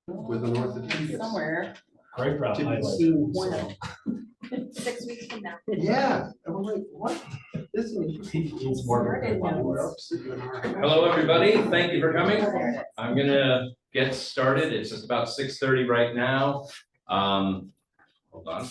With an orthopedic. Somewhere. Great crowd. To be highlight. seen One so. of 6 weeks from now. Yeah, and we're like, what? This is. He's more of a good one. We're up sitting in our. Hello, everybody. Thank you for coming. I'm gonna get started. It's just about 6:30 right now. Hold on.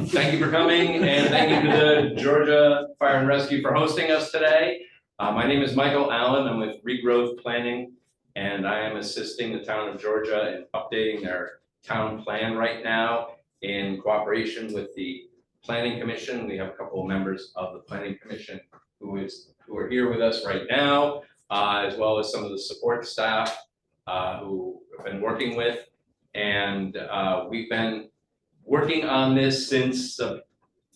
Thank you for coming, and thank you to the Georgia Fire and Rescue for hosting us today. My name is Michael Allen. I'm with Regrowth Planning, and I am assisting the town of Georgia in updating their town plan right now in cooperation with the Planning Commission. We have a couple of members of the Planning Commission who are here with us right now, as well as some of the support staff who have been working with. And we've been working on this since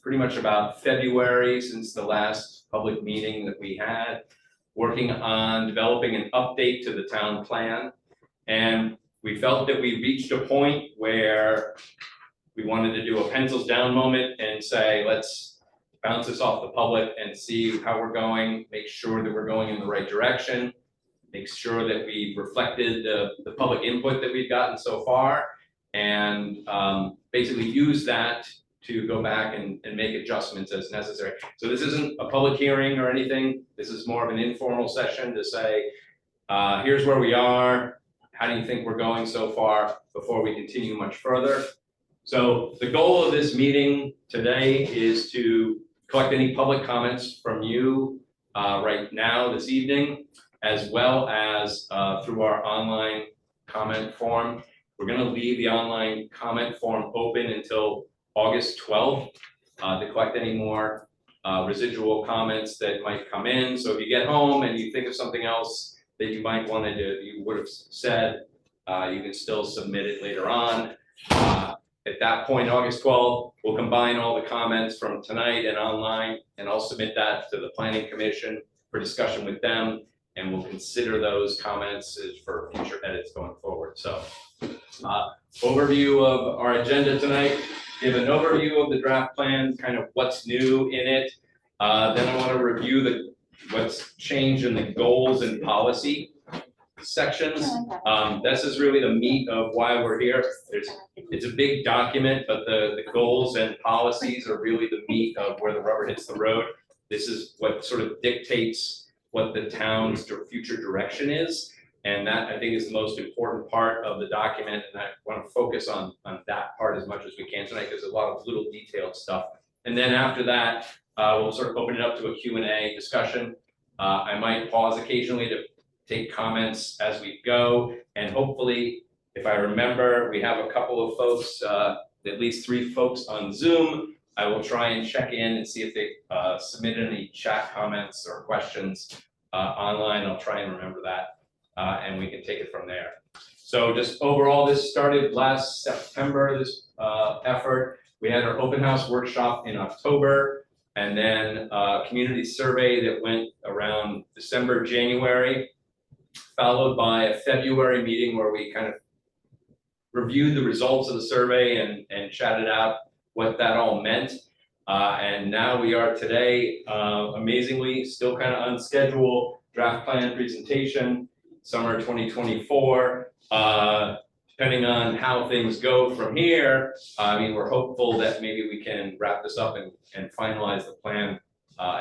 pretty much about February, since the last public meeting that we had, working on developing an update to the town plan. And we felt that we reached a point where we wanted to do a pencils down moment and say, let's bounce this off the public and see how we're going, make sure that we're going in the right direction, make sure that we reflected the public input that we've gotten so far, and basically use that to go back and make adjustments as necessary. So this isn't a public hearing or anything. This is more of an informal session to say, here's where we are. How do you think we're going so far before we continue much further? So the goal of this meeting today is to collect any public comments from you right now this evening, as well as through our online comment form. We're going to leave the online comment form open until August 12th to collect any more residual comments that might come in. So if you get home and you think of something else that you might want to do, you would have said, you can still submit it later on. At that point, August 12th, we'll combine all the comments from tonight and online, and I'll submit that to the Planning Commission for discussion with them, and we'll consider those comments for future edits going forward. So, overview of our agenda tonight, give an overview of the draft plan, kind of what's new in it. Then I want to review what's changed in the goals and policy sections. This is really the meat of why we're here. It's a big document, but the goals and policies are really the meat of where the rubber hits the road. This is what sort of dictates what the town's future direction is. And that, I think, is the most important part of the document. And I want to focus on that part as much as we can tonight, because there's a lot of little detailed stuff. And then after that, we'll sort of open it up to a Q&A discussion. I might pause occasionally to take comments as we go. And hopefully, if I remember, we have a couple of folks, at least 3 folks on Zoom. I will try and check in and see if they submitted any chat comments or questions online. I'll try and remember that, and we can take it from there. So just overall, this started last September, this effort. We had our open house workshop in October, and then a community survey that went around December, January, followed by a February meeting where we kind of reviewed the results of the survey and chatted out what that all meant. And now we are today, amazingly, still kind of on schedule, draft plan presentation, summer 2024. Depending on how things go from here, I mean, we're hopeful that maybe we can wrap this up and finalize the plan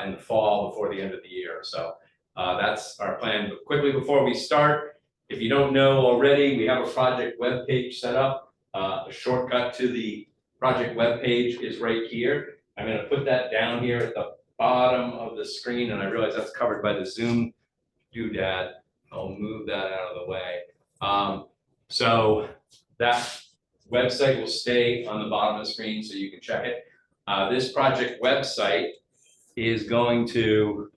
in the fall before the end of the year. So that's our plan. But quickly before we start, if you don't know already, we have a project webpage set up. A shortcut to the project webpage is right here. I'm going to put that down here at the bottom of the screen, and I realize that's covered by the Zoom doodad. I'll move that out of the way. So that website will stay on the bottom of the screen so you can check it. This project website is going to,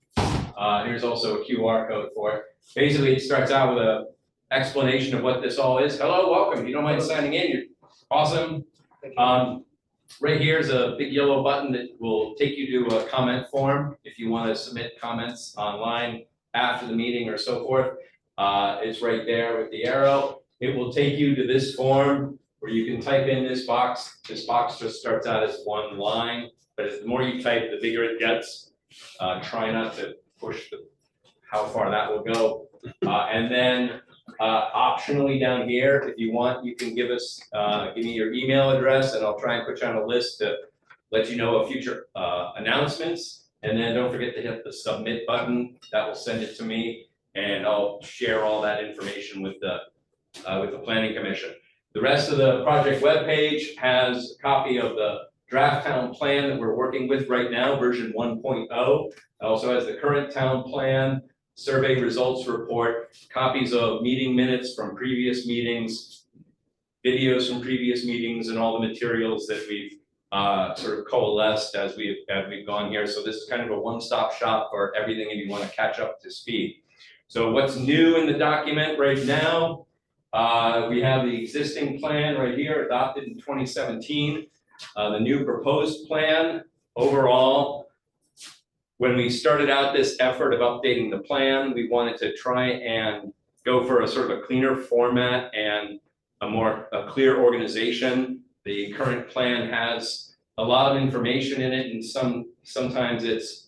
here's also a QR code for it. Basically, it starts out with an explanation of what this all is. Hello, welcome. If you don't mind signing in, you're awesome. Right here is a big yellow button that will take you to a comment form if you want to submit comments online after the meeting or so forth. It's right there with the arrow. It will take you to this form where you can type in this box. This box just starts out as one line, but the more you type, the bigger it gets. Try not to push the how far that will go. And then optionally down here, if you want, you can give me your email address and I'll try and put you on a list to let you know of future announcements. And then don't forget to hit the submit button. That will send it to me and I'll share all that information with the Planning Commission. The rest of the project webpage has a copy of the draft town plan that we're working with right now, version 1.0. It also has the current town plan, survey results report, copies of meeting minutes from previous meetings, videos from previous meetings, and all the materials that we've sort of coalesced as we've gone here. So this is kind of a one-stop shop for everything if you want to catch up to speed. So what's new in the document right now? We have the existing plan right here, adopted in 2017. The new proposed plan overall, when we started out this effort of updating the plan, we wanted to try and go for a sort of a cleaner format and a clear organization. The current plan has a lot of information in it, and sometimes it's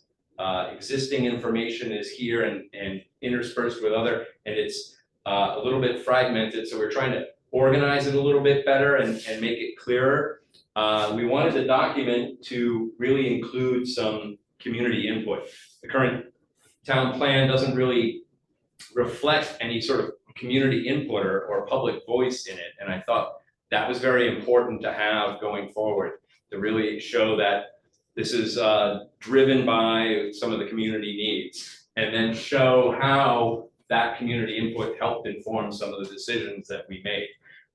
existing information is here and interspersed with other, and it's a little bit fragmented. So we're trying to organize it a little bit better and make it clearer. We wanted the document to really include some community input. The current town plan doesn't really reflect any sort of community input or public voice in it. And I thought that was very important to have going forward, to really show that this is driven by some of the community needs, and then show how that community input helped inform some of the decisions that we made.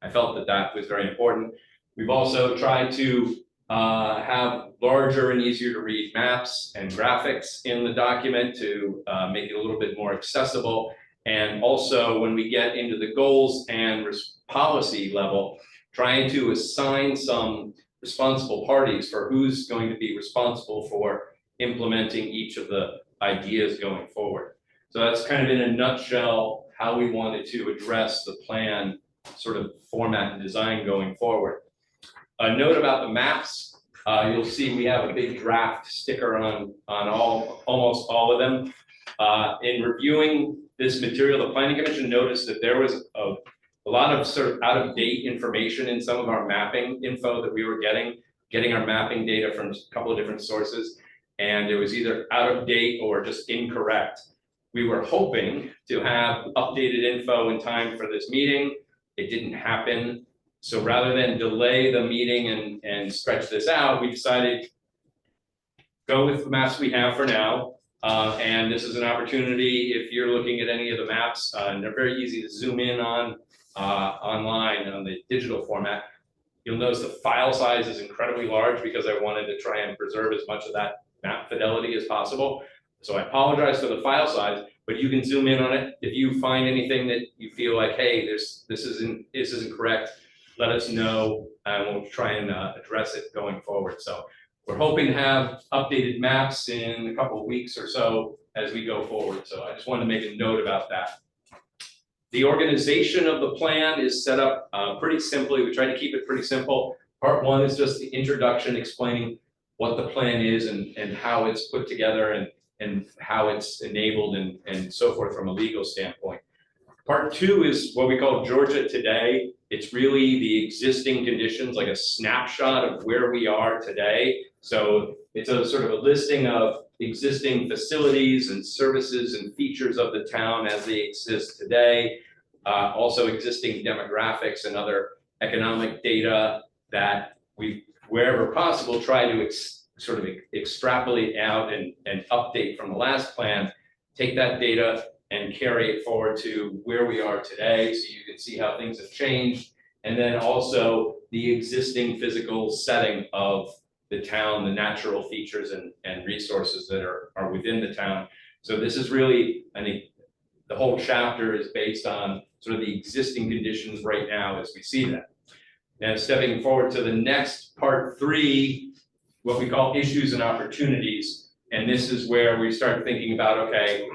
I felt that that was very important. We've also tried to have larger and easier to read maps and graphics in the document to make it a little bit more accessible. And also when we get into the goals and policy level, trying to assign some responsible parties for who's going to be responsible for implementing each of the ideas going forward. So that's kind of in a nutshell how we wanted to address the plan sort of format and design going forward. A note about the maps, you'll see we have a big draft sticker on almost all of them. In reviewing this material, the Planning Commission noticed that there was a lot of sort of out of date information in some of our mapping info that we were getting our mapping data from a couple of different sources, and it was either out of date or just incorrect. We were hoping to have updated info in time for this meeting. It didn't happen. So rather than delay the meeting and stretch this out, we decided go with the maps we have for now. And this is an opportunity, if you're looking at any of the maps, and they're very easy to zoom in on online on the digital format. You'll notice the file size is incredibly large because I wanted to try and preserve as much of that map fidelity as possible. So I apologize for the file size, but you can zoom in on it. If you find anything that you feel like, hey, this isn't correct, let us know and we'll try and address it going forward. So we're hoping to have updated maps in a couple of weeks or so as we go forward. So I just wanted to make a note about that. The organization of the plan is set up pretty simply. We try to keep it pretty simple. Part one is just the introduction, explaining what the plan is and how it's put together and how it's enabled and so forth from a legal standpoint. Part two is what we call Georgia Today. It's really the existing conditions, like a snapshot of where we are today. So it's a sort of a listing of existing facilities and services and features of the town as they exist today. Also existing demographics and other economic data that we, wherever possible, try to sort of extrapolate out and update from the last plan, take that data and carry it forward to where we are today, so you can see how things have changed, and then also the existing physical setting of the town, the natural features and resources that are within the town. So this is really, I think, the whole chapter is based on sort of the existing conditions right now as we see them. Now, stepping forward to the next part three, what we call issues and opportunities, and this is where we start thinking about, okay,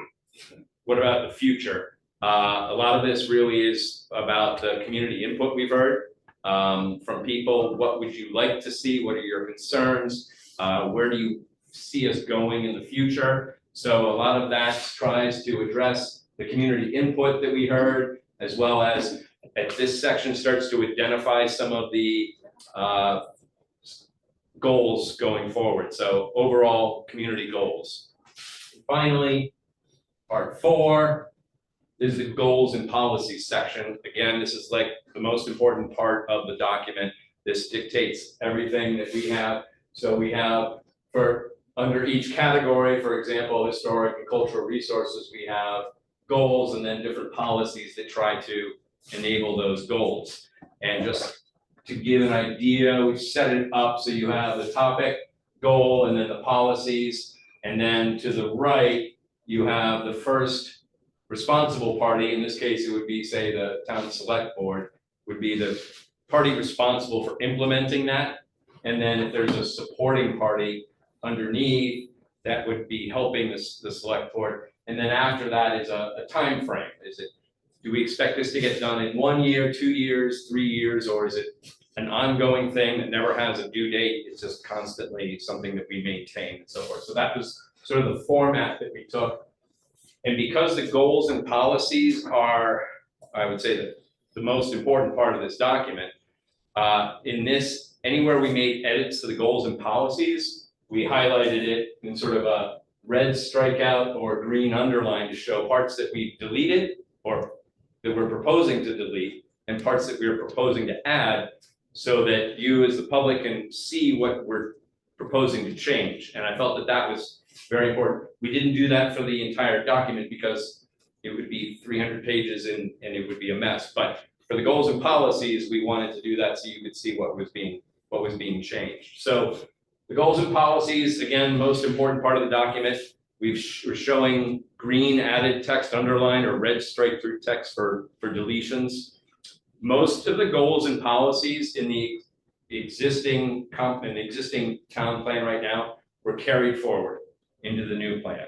what about the future? A lot of this really is about the community input we've heard from people. What would you like to see? What are your concerns? Where do you see us going in the future? So a lot of that tries to address the community input that we heard, as well as at this section starts to identify some of the goals going forward. So overall community goals. Finally, part 4 is the goals and policies section. Again, this is like the most important part of the document. This dictates everything that we have. So we have for under each category, for example, historic and cultural resources, we have goals and then different policies that try to enable those goals. And just to give an idea, we've set it up so you have the topic, goal, and then the policies. And then to the right, you have the first responsible party. In this case, it would be, say, the town select board would be the party responsible for implementing that. And then if there's a supporting party underneath, that would be helping the select board. And then after that is a time frame. Do we expect this to get done in 1 year, 2 years, 3 years, or is it an ongoing thing that never has a due date? It's just constantly something that we maintain and so forth. So that was sort of the format that we took. And because the goals and policies are, I would say, the most important part of this document, in this, anywhere we made edits to the goals and policies, we highlighted it in sort of a red strikeout or green underline to show parts that we deleted or that we're proposing to delete and parts that we are proposing to add, so that you as the public can see what we're proposing to change. And I felt that that was very important. We didn't do that for the entire document because it would be 300 pages and it would be a mess. But for the goals and policies, we wanted to do that so you could see what was being changed. So the goals and policies, again, most important part of the document. We're showing green added text underline or red straight through text for deletions. Most of the goals and policies in the existing town plan right now were carried forward into the new plan.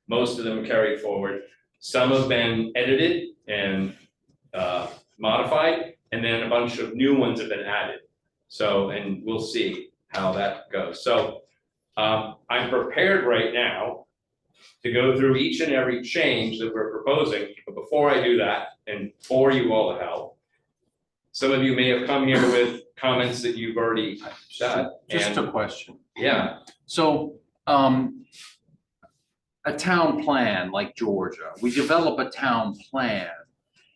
Most of them carried forward. Some have been edited and modified, and then a bunch of new ones have been added. So, and we'll see how that goes. So I'm prepared right now to go through each and every change that we're proposing. But before I do that, and for you all to help, some of you may have come here with comments that you've already said. Just a question. Yeah, So, a town plan like Georgia, we develop a town plan,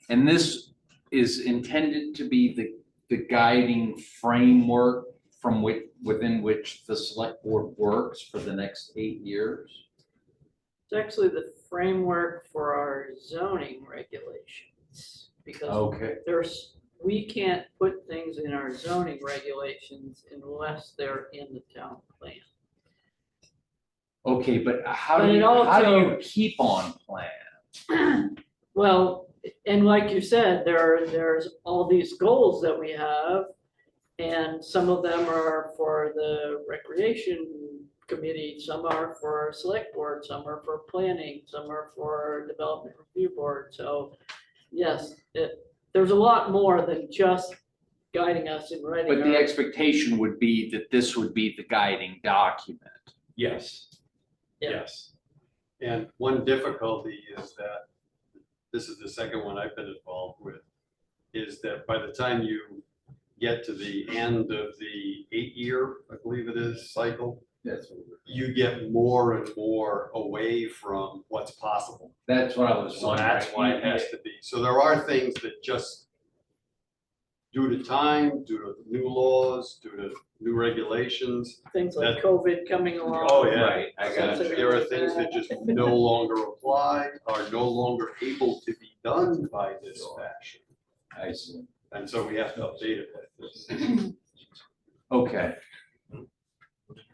and this is intended to be the guiding framework from within which the select board works for the next 8 years. It's actually the framework for our zoning regulations, because Okay. we can't put things in our zoning regulations unless they're in the town plan. Okay, but how But do it you, how do also- you keep on plan? Well, and like you said, there's all these goals that we have, and some of them are for the recreation committee, some are for select board, some are for planning, some are for development review board. So yes, there's a lot more than just guiding us in writing. But the our- expectation would be that this would be the guiding document. yes, Yeah. yes. And one difficulty is that, this is the second one I've been involved with, is that by the time you get to the end of the 8-year, I believe it is, cycle, you get more and more away from what's possible. That's what I was So wondering. that's why it has to be. So there are things that just, due to time, due to new laws, due to new regulations. Things like that- COVID coming along. Oh, yeah. Right, I got you. There are things that just no longer apply, are no longer able to be done by this fashion. I see. And so we have to update it like this. Okay.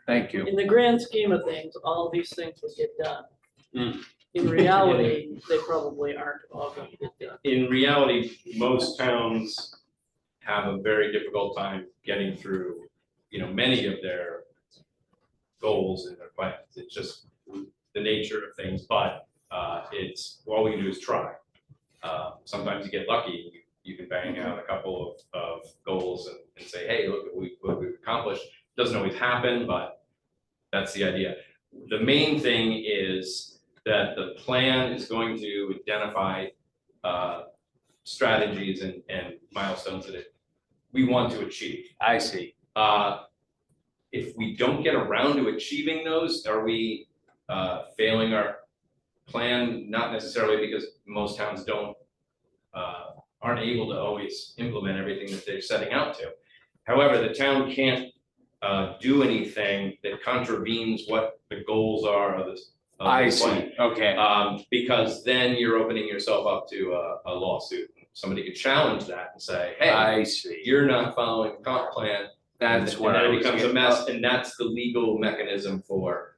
Thank you. In the grand scheme of things, all these things will get done. Hmm. In reality, they probably aren't all going to get done. In reality, most towns have a very difficult time getting through, many of their goals and their plans. It's just the nature of things, but all we can do is try. Sometimes you get lucky, you can bang out a couple of goals and say, hey, look what we've accomplished. Doesn't always happen, but that's the idea. The main thing is that the plan is going to identify strategies and milestones that we want to achieve. I see. If we don't get around to achieving those, are we failing our plan? Not necessarily, because most towns aren't able to always implement everything that they're setting out to. However, the town can't do anything that contravenes what the goals are of this. Of I the see, plan. okay, Because then you're opening yourself up to a lawsuit. Somebody could challenge that and say, hey, I see. you're not following the comp plan. That's and what then I it was becomes a getting- mess, and that's the legal mechanism for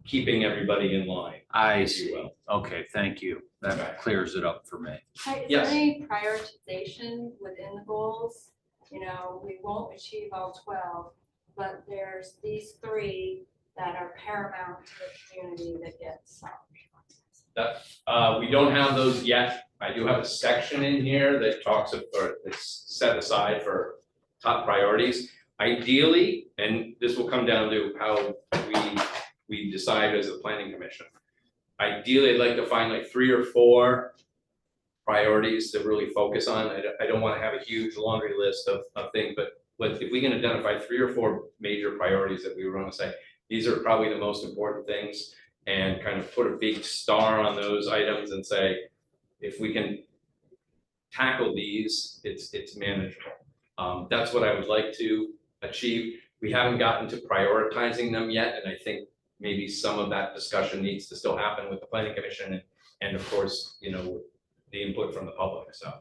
keeping everybody in line. I if you see. will. Okay, thank you. Okay. That clears it up for me. Right, is there Yes. any prioritization within the goals? You know, we won't achieve all 12, but there's these 3 that are paramount to the community that get solved. We don't have those yet. I do have a section in here that talks of, or it's set aside for top priorities. Ideally, and this will come down to how we decide as a planning commission. Ideally, I'd like to find like 3 or 4 priorities to really focus on. I don't want to have a huge laundry list of things, but if we can identify 3 or 4 major priorities that we want to say, these are probably the most important things, and kind of put a big star on those items and say, if we can tackle these, it's manageable. That's what I would like to achieve. We haven't gotten to prioritizing them yet, and I think maybe some of that discussion needs to still happen with the planning commission and of course, you know, the input from the public, so.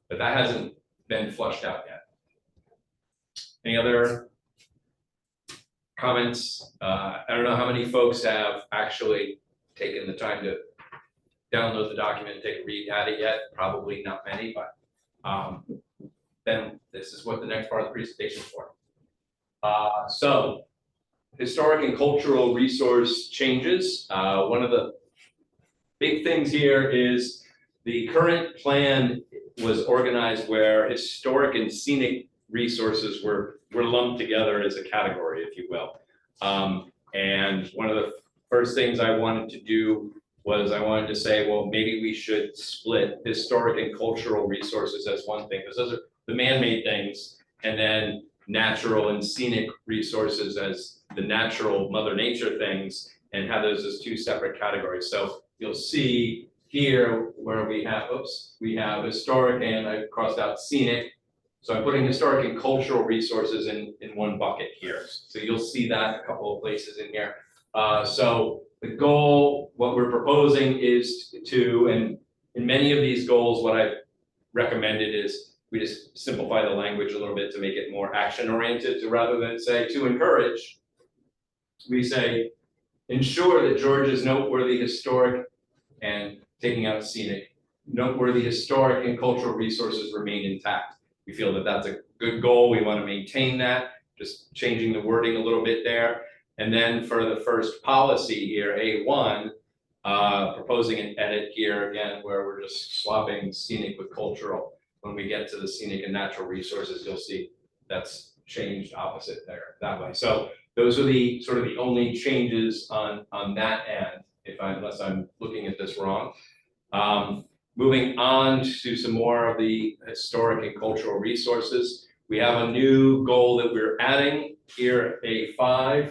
But that hasn't been flushed out yet. Any other comments? I don't know how many folks have actually taken the time to download the document, take a read at it yet. Probably not many, but then this is what the next part of the presentation is for. So historic and cultural resource changes. One of the big things here is the current plan was organized where historic and scenic resources were lumped together as a category, if you will. And one of the first things I wanted to do was I wanted to say, well, maybe we should split historic and cultural resources as one thing, because those are the man-made things, and then natural and scenic resources as the natural Mother Nature things, and have those as 2 separate categories. So you'll see here where we have historic, and I crossed out scenic. So I'm putting historic and cultural resources in one bucket here. So you'll see that a couple of places in here. So the goal, what we're proposing is to, and in many of these goals, what I've recommended is we just simplify the language a little bit to make it more action oriented, rather than say to encourage, we say ensure that Georgia's noteworthy historic, and taking out scenic, noteworthy historic and cultural resources remain intact. We feel that that's a good goal. We want to maintain that, just changing the wording a little bit there. And then for the first policy here, A1, proposing an edit here again, where we're just swapping scenic with cultural. When we get to the scenic and natural resources, you'll see that's changed opposite there that way. So those are the sort of the only changes on that end, unless I'm looking at this wrong. Moving on to some more of the historic and cultural resources. We have a new goal that we're adding here, A5,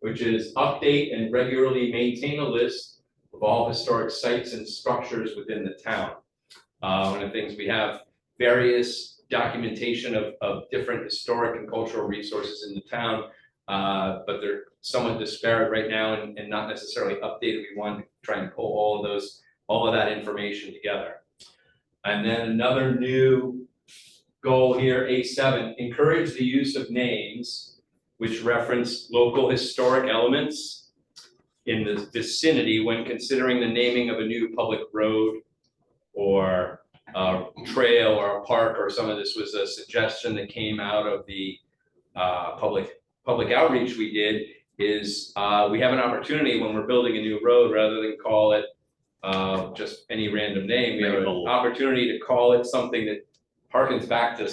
which is update and regularly maintain a list of all historic sites and structures within the town. One of the things, we have various documentation of different historic and cultural resources in the town, but they're somewhat disparate right now and not necessarily updated. We want to try and pull all of that information together. And then another new goal here, A7, encourage the use of names which reference local historic elements in the vicinity when considering the naming of a new public road or a trail or a park, or some of this was a suggestion that came out of the public outreach we did, is we have an opportunity when we're building a new road, rather than call it just any random name, we have an opportunity to call it something that harkens back to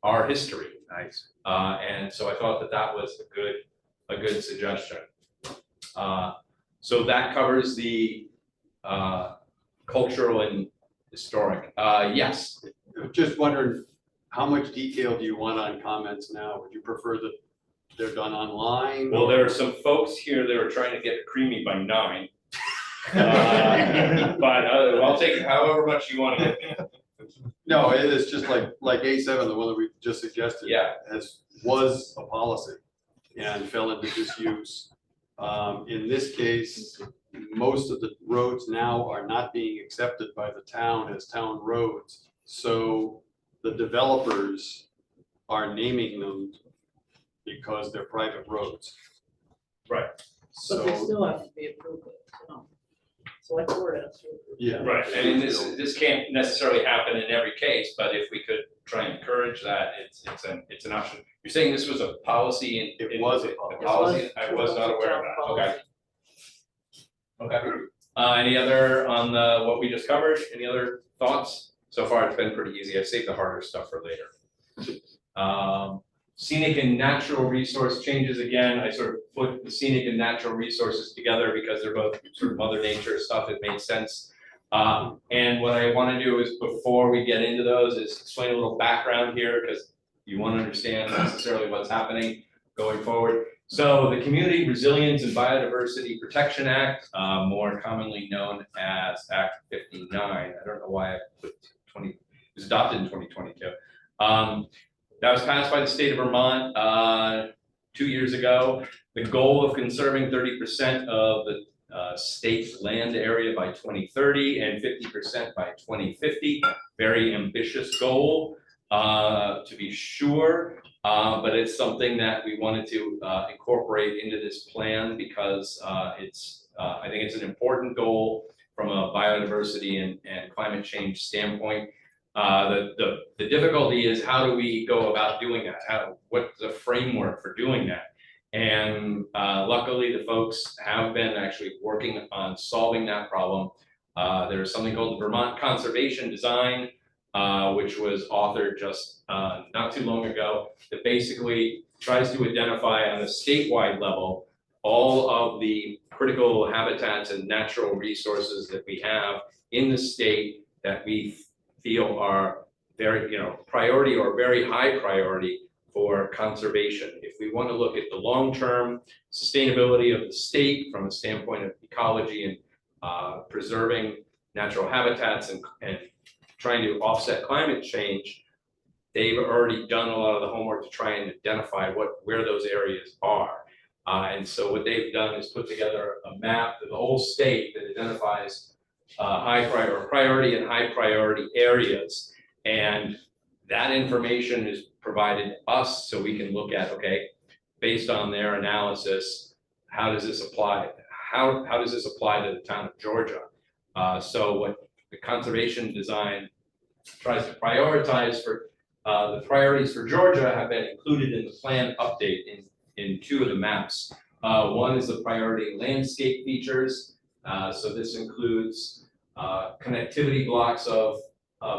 our history. Nice. And so I thought that was a good suggestion. So that covers the cultural and historic. Yes, Just wondering, how much detail do you want on comments now? Would you prefer that they're done online? well, there are some folks here that are trying to get creamy by 9. But I'll take however much you want to give me. No, it is just like A7, the one that we just suggested. Yeah. Was a policy and fell into disuse. In this case, most of the roads now are not being accepted by the town as town roads. So the developers are naming them because they're private roads. Right. But they So, still have to be approved, so. Select board has to. approve. yeah. Right, I mean, this can't necessarily happen in every case, but if we could try and encourage that, it's an option. You're saying this was a policy in? It was a Policy, I was not aware of that, okay. Okay, any other on what we just covered, any other thoughts? So far, it's been pretty easy, I saved the harder stuff for later. Scenic and natural resource changes, again, I sort of put the scenic and natural resources together because they're both sort of mother nature stuff, it makes sense. And what I wanna do is, before we get into those, is explain a little background here, because you wanna understand necessarily what's happening going forward. So the Community Resilience and Biodiversity Protection Act, more commonly known as Act 59, I don't know why I put 20, it was adopted in 2022. That was passed by the state of Vermont 2 years ago. The goal of conserving 30% of the state's land area by 2030 and 50% by 2050. Very ambitious goal, to be sure, but it's something that we wanted to incorporate into this plan because I think it's an important goal from a biodiversity and climate change standpoint. The difficulty is, how do we go about doing that? What's the framework for doing that? And luckily, the folks have been actually working on solving that problem. There's something called the Vermont Conservation Design, which was authored just not too long ago, that basically tries to identify on a statewide level all of the critical habitats and natural resources that we have in the state that we feel are very, priority or very high priority for conservation. If we want to look at the long-term sustainability of the state from a standpoint of ecology and preserving natural habitats and trying to offset climate change, they've already done a lot of the homework to try and identify where those areas are. And so what they've done is put together a map of the whole state that identifies priority and high priority areas. And that information is provided us so we can look at, okay, based on their analysis, how does this apply? How does this apply to the town of Georgia? So what the conservation design tries to prioritize for the priorities for Georgia have been included in the plan update in 2 of the maps. One is the priority landscape features. So this includes connectivity blocks of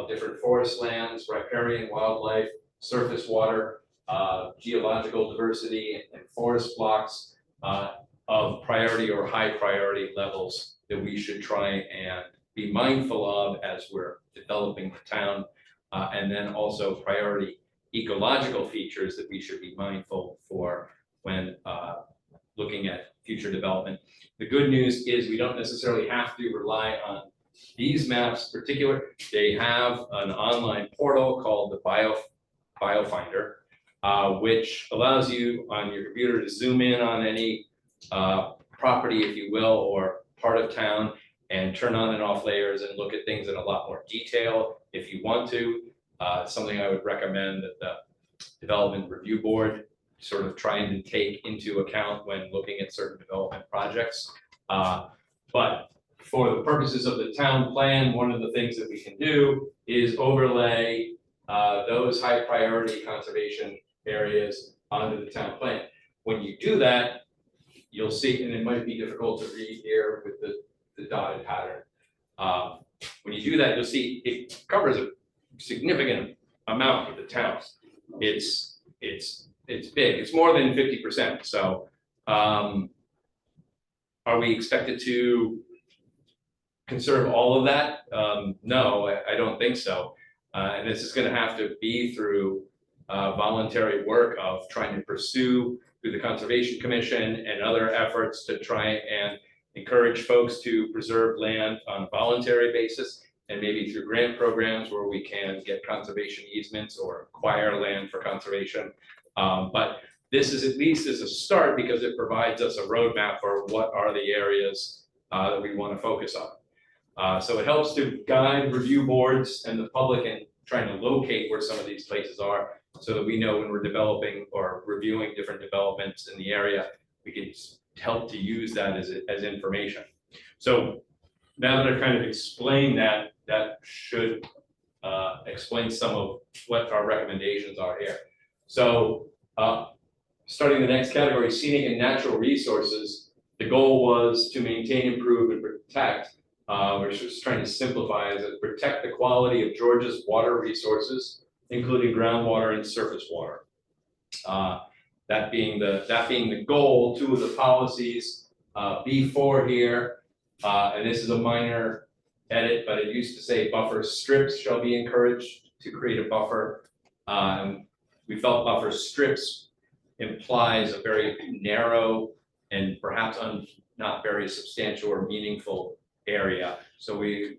different forest lands, riparian wildlife, surface water, geological diversity, and forest blocks of priority or high priority levels that we should try and be mindful of as we're developing the town. And then also priority ecological features that we should be mindful for when looking at future development. The good news is we don't necessarily have to rely on these maps in particular. They have an online portal called the BioFinder, which allows you on your computer to zoom in on any property, if you will, or part of town, and turn on and off layers and look at things in a lot more detail if you want to. Something I would recommend that the Development Review Board sort of trying to take into account when looking at certain development projects. But for the purposes of the town plan, one of the things that we can do is overlay those high priority conservation areas onto the town plan. When you do that, you'll see, and it might be difficult to read here with the dotted pattern. When you do that, you'll see it covers a significant amount of the town. It's big, it's more than 50%. So Are we expected to conserve all of that? No, I don't think so. And this is gonna have to be through voluntary work of trying to pursue through the Conservation Commission and other efforts to try and encourage folks to preserve land on a voluntary basis, and maybe through grant programs where we can get conservation easements or acquire land for conservation. But this is at least as a start because it provides us a roadmap for what are the areas that we want to focus on. So it helps to guide review boards and the public in trying to locate where some of these places are, so that we know when we're developing or reviewing different developments in the area, we can help to use that as information. So now that I've kind of explained that, that should explain some of what our recommendations are here. So starting the next category, scenic and natural resources, the goal was to maintain, improve, and protect. We're just trying to simplify as it protect the quality of Georgia's water resources, including groundwater and surface water. That being the goal. Two of the policies, B4 here, and this is a minor edit, but it used to say buffer strips shall be encouraged to create a buffer. And we felt buffer strips implies a very narrow and perhaps not very substantial or meaningful area. So we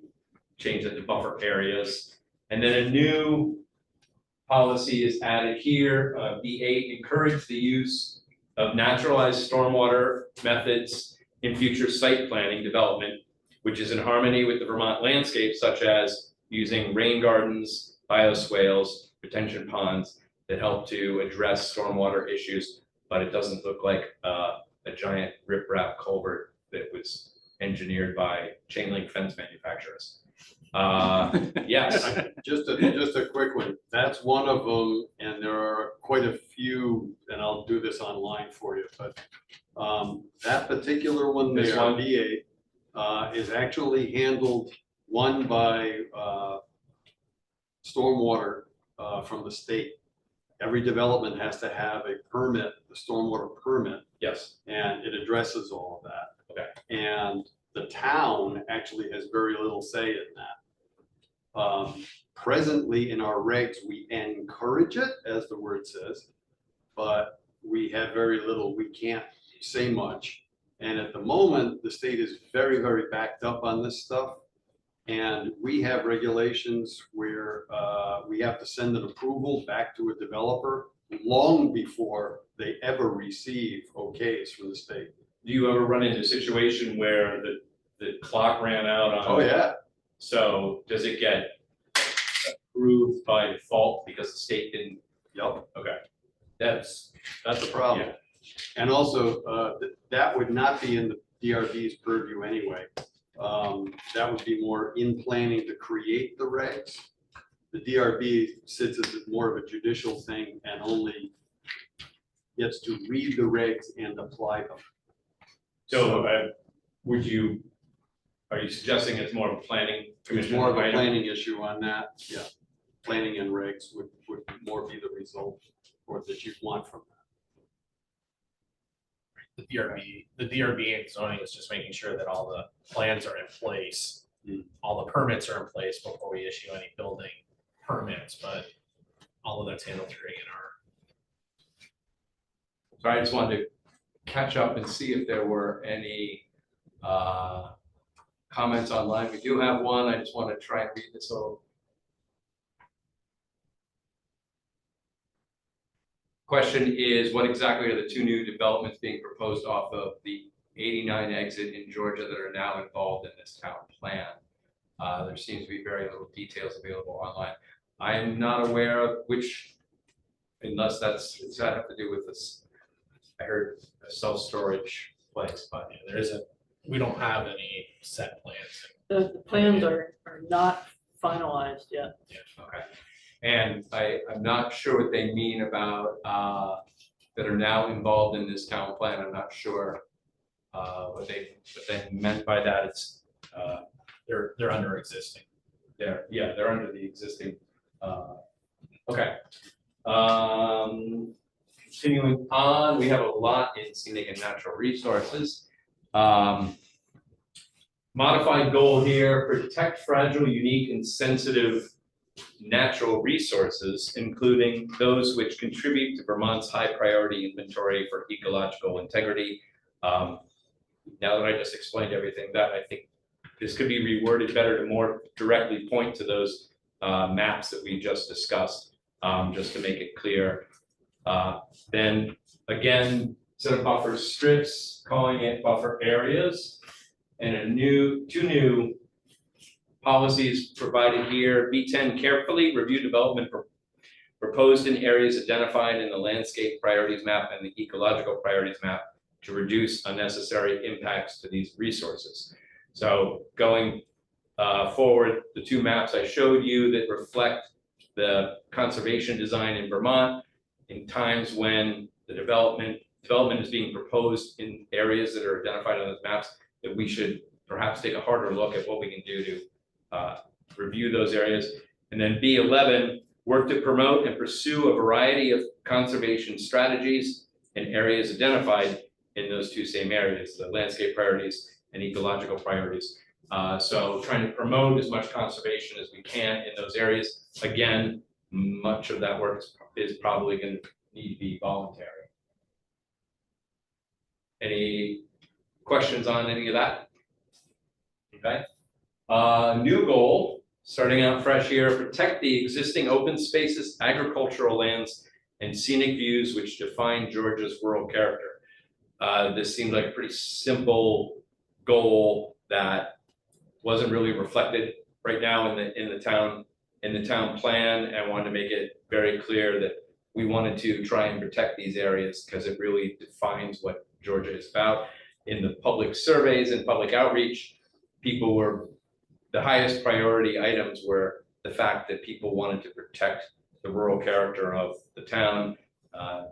changed it to buffer areas. And then a new policy is added here, B8, encourage the use of naturalized stormwater methods in future site planning development, which is in harmony with the Vermont landscape, such as using rain gardens, bioswales, retention ponds that help to address stormwater issues, but it doesn't look like a giant riprap culvert that was engineered by chain link fence manufacturers. Yes. Just a quick one. That's one of them, and there are quite a few, and I'll do this online for you, but that particular one This there, one? B8, is actually handled, one by stormwater from the state. Every development has to have a permit, the stormwater permit, Yes. and it addresses all of that. Okay. And the town actually has very little say in that. Presently in our regs, we encourage it, as the word says, but we have very little, we can't say much. And at the moment, the state is very, very backed up on this stuff. And we have regulations where we have to send an approval back to a developer long before they ever receive okays from the state. Do you ever run into a situation where the clock ran out on? Oh, yeah. So does it get approved by default because the state didn't? Yep. Okay. That's a problem. Yeah. And also, that would not be in the DRB's purview anyway. That would be more in planning to create the regs. The DRB sits as more of a judicial thing and only gets to read the regs and apply them. So are you suggesting it's more of a planning It's commission? more of a item? planning issue on that, yeah. Planning and regs would more be the result or that you'd want from that. The DRB and zoning is just making sure that all the plans are in place. Mm. All the permits are in place before we issue any building permits, but all of that's handled through A&R. So I just wanted to catch up and see if there were any comments online. We do have one. I just want to try and read this all. Question is, what exactly are the two new developments being proposed off of the 89 exit in Georgia that are now involved in this town plan? There seems to be very little details available online. I am not aware of which, unless does that have to do with this? I heard a self-storage place, but Yeah, we don't have any set plans. The plans are not finalized yet. okay. And I'm not sure what they mean about that are now involved in this town plan. I'm not sure what they meant by that. It's They're under existing. they're under the existing. Okay. Continuing on, we have a lot in scenic and natural resources. Modified goal here, protect fragile, unique, and sensitive natural resources, including those which contribute to Vermont's high priority inventory for ecological integrity. Now that I just explained everything, that I think this could be reworded better to more directly point to those maps that we just discussed, just to make it clear. Then again, instead of buffer strips, calling it buffer areas, and two new policies provided here. B10, carefully review development proposed in areas identified in the landscape priorities map and the ecological priorities map to reduce unnecessary impacts to these resources. So going forward, the two maps I showed you that reflect the conservation design in Vermont in times when the development is being proposed in areas that are identified on those maps, that we should perhaps take a harder look at what we can do to review those areas. And then B11, work to promote and pursue a variety of conservation strategies in areas identified in those two same areas, the landscape priorities and ecological priorities. So trying to promote as much conservation as we can in those areas. Again, much of that work is probably going to need to be voluntary. Any questions on any of that? Okay. New goal, starting out fresh here, protect the existing open spaces, agricultural lands, and scenic views which define Georgia's rural character. This seemed like a pretty simple goal that wasn't really reflected right now in the town plan, and I wanted to make it very clear that we wanted to try and protect these areas because it really defines what Georgia is about. In the public surveys and public outreach, the highest priority items were the fact that people wanted to protect the rural character of the town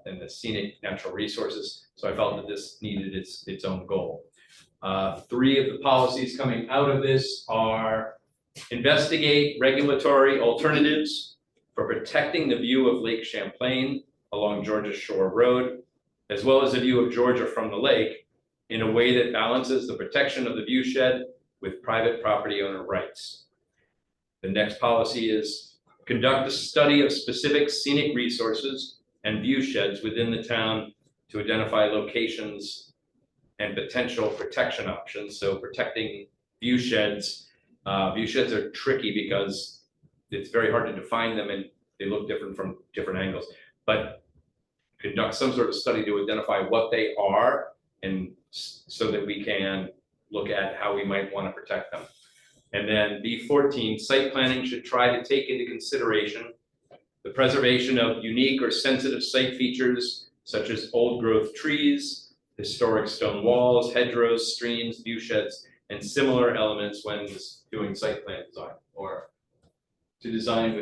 and the scenic natural resources. So I felt that this needed its own goal. Three of the policies coming out of this are investigate regulatory alternatives for protecting the view of Lake Champlain along Georgia Shore Road, as well as the view of Georgia from the lake in a way that balances the protection of the viewshed with private property owner rights. The next policy is conduct a study of specific scenic resources and viewsheds within the town to identify locations and potential protection options. So protecting viewsheds. Viewsheds are tricky because it's very hard to define them and they look different from different angles. But conduct some sort of study to identify what they are, and so that we can look at how we might want to protect them. And then B14, site planning should try to take into consideration the preservation of unique or sensitive site features such as old growth trees, historic stone walls, hedgerows, streams, viewsheds, and similar elements when doing site plan design, or to design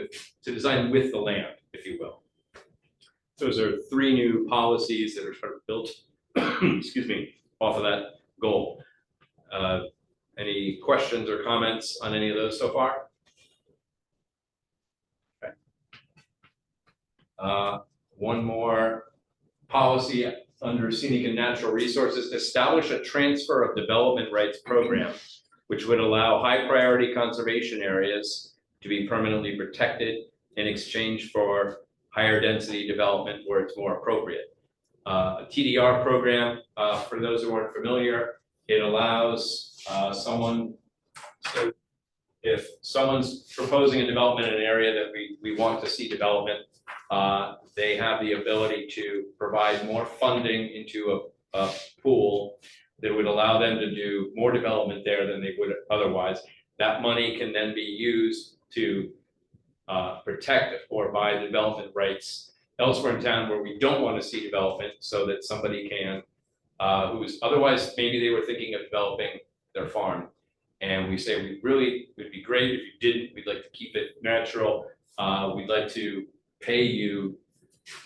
with the land, if you will. Those are three new policies that are sort of built, excuse me, off of that goal. Any questions or comments on any of those so far? Okay. One more policy under scenic and natural resources, establish a transfer of development rights program, which would allow high priority conservation areas to be permanently protected in exchange for higher density development where it's more appropriate. A TDR program, for those who aren't familiar, it allows someone, so if someone's proposing a development in an area that we want to see development, they have the ability to provide more funding into a pool that would allow them to do more development there than they would otherwise. That money can then be used to protect or buy development rights elsewhere in town where we don't want to see development, so that somebody can, who's otherwise, maybe they were thinking of developing their farm. And we say, it'd be great if you didn't, we'd like to keep it natural. We'd like to pay you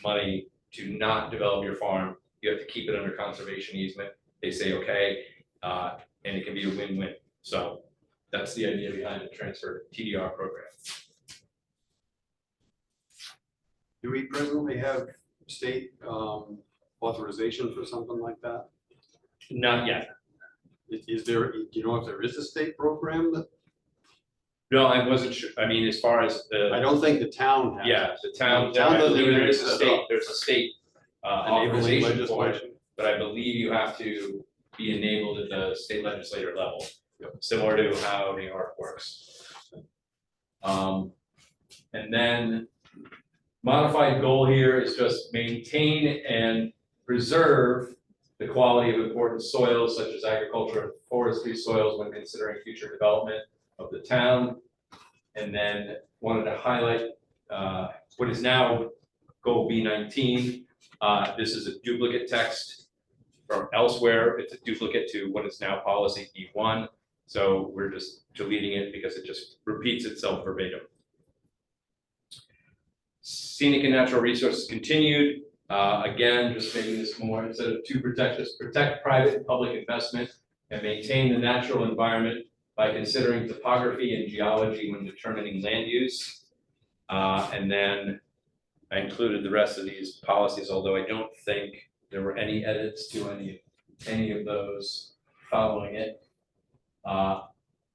money to not develop your farm. You have to keep it under conservation easement. They say, okay, and it can be a win-win. So that's the idea behind the transfer TDR program. Do we presently have state authorization for something like that? Not yet. Is there, do you know if there is a state program that, No, I wasn't sure, I mean, as far as I the, don't think the town has. yeah, the town, The town I doesn't believe even there is a set state, up. there's a state Enabling authorization for it, legislation. but I believe you have to be enabled at the state legislator level, similar to how New York works. And then modified goal here is just maintain and preserve the quality of important soils such as agriculture and forestry soils when considering future development of the town. And then wanted to highlight what is now goal B19. This is a duplicate text from elsewhere. It's a duplicate to what is now policy B1. So we're just deleting it because it just repeats itself verbatim. Scenic and natural resources continued. Again, just making this more, instead of to protect this, protect private and public investment and maintain the natural environment by considering topography and geology when determining land use. And then I included the rest of these policies, although I don't think there were any edits to any of those following it.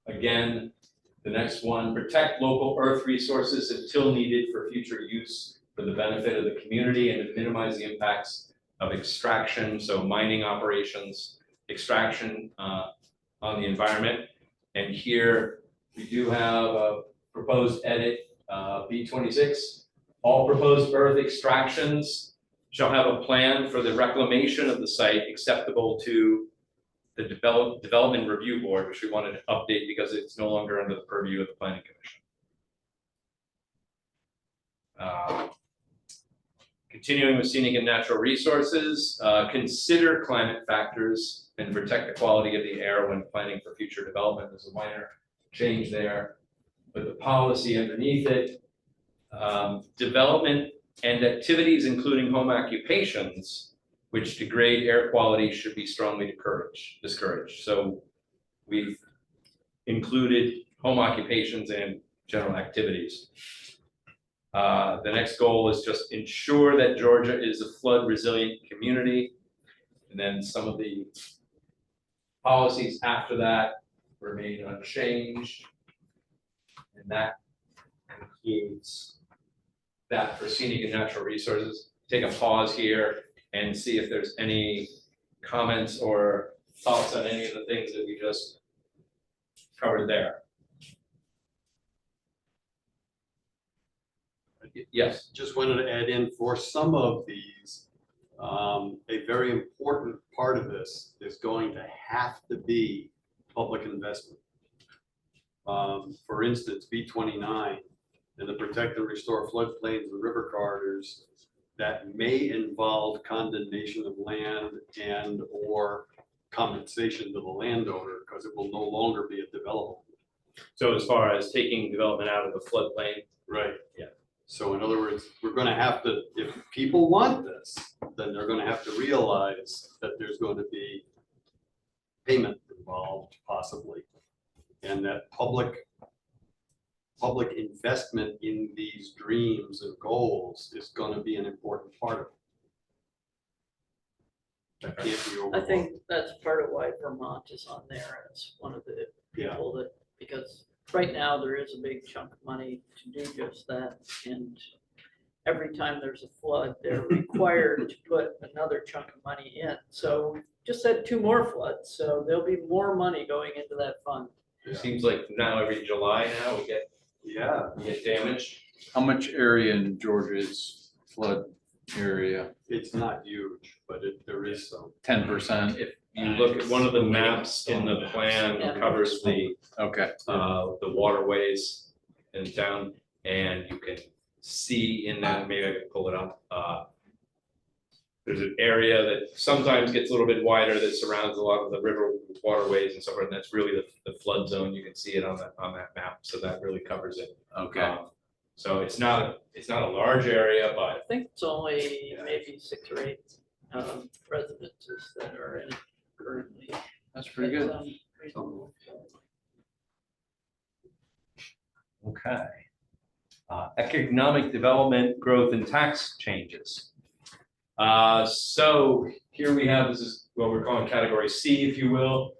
Again, the next one, protect local earth resources until needed for future use for the benefit of the community and to minimize the impacts of extraction, so mining operations, extraction on the environment. And here we do have a proposed edit, B26. All proposed earth extractions shall have a plan for the reclamation of the site acceptable to the Development Review Board, which we wanted to update because it's no longer under the purview of the Planning Commission. Continuing with scenic and natural resources, consider climate factors and protect the quality of the air when planning for future development. There's a minor change there, but the policy underneath it, development and activities including home occupations which degrade air quality should be strongly discouraged. So we've included home occupations and general activities. The next goal is just ensure that Georgia is a flood resilient community. And then some of the policies after that remain unchanged. And that concludes that for scenic and natural resources. Take a pause here and see if there's any comments or thoughts on any of the things that we just covered there. Yes. Just wanted to add in for some of these, a very important part of this is going to have to be public investment. For instance, B29 and the protect and restore floodplains and river corridors that may involve condemnation of land and or compensation to the landowner because it will no longer be a development. So as far as taking development out of the floodplain. Right. Yeah. So in other words, we're going to have to, if people want this, then they're going to have to realize that there's going to be payment involved possibly. And that public investment in these dreams and goals is going to be an important part of it. That can't be I overlooked. think that's part of why Vermont is on there as one of the Yeah. people that, because right now there is a big chunk of money to do just that. And every time there's a flood, they're required to put another chunk of money in. So we just had 2 more floods, so there'll be more money going into that fund. It seems like now every July now we get damage. How much area in Georgia is flood area? It's not huge, but there is some. 10%? If you look at one of the maps in the plan Yeah. covers the Okay. waterways in town, and you can see in that, maybe I can pull it up. There's an area that sometimes gets a little bit wider that surrounds a lot of the river waterways and so forth, and that's really the flood zone. You can see it on that map, so that really covers it. Okay. So it's not a large area, I but think it's only maybe 6 or 8 residences that are in it currently. That's pretty good. Reasonable. okay. Economic development, growth, and tax changes. So here we have, this is what we're calling category C, if you will.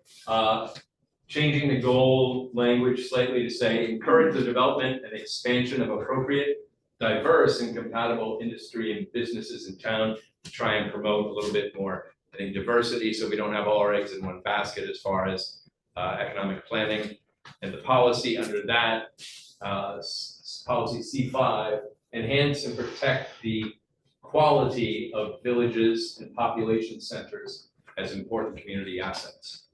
Changing the goal language slightly to say, encourage the development and expansion of appropriate, diverse and compatible industry and businesses in town to try and promote a little bit more, I think, diversity, so we don't have all our eggs in one basket as far as economic planning. And the policy under that, policy C5, enhance and protect the quality of villages and population centers as important community assets.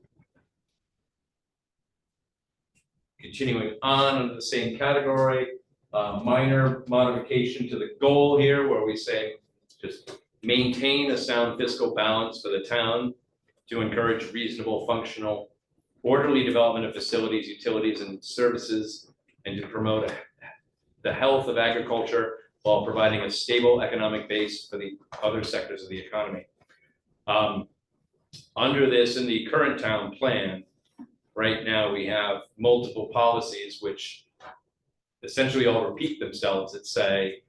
Continuing on under the same category, minor modification to the goal here where we say just maintain a sound fiscal balance for the town to encourage reasonable, functional, orderly development of facilities, utilities, and services, and to promote the health of agriculture while providing a stable economic base for the other sectors of the economy. Under this, in the current town plan, right now we have multiple policies which essentially all repeat themselves that say,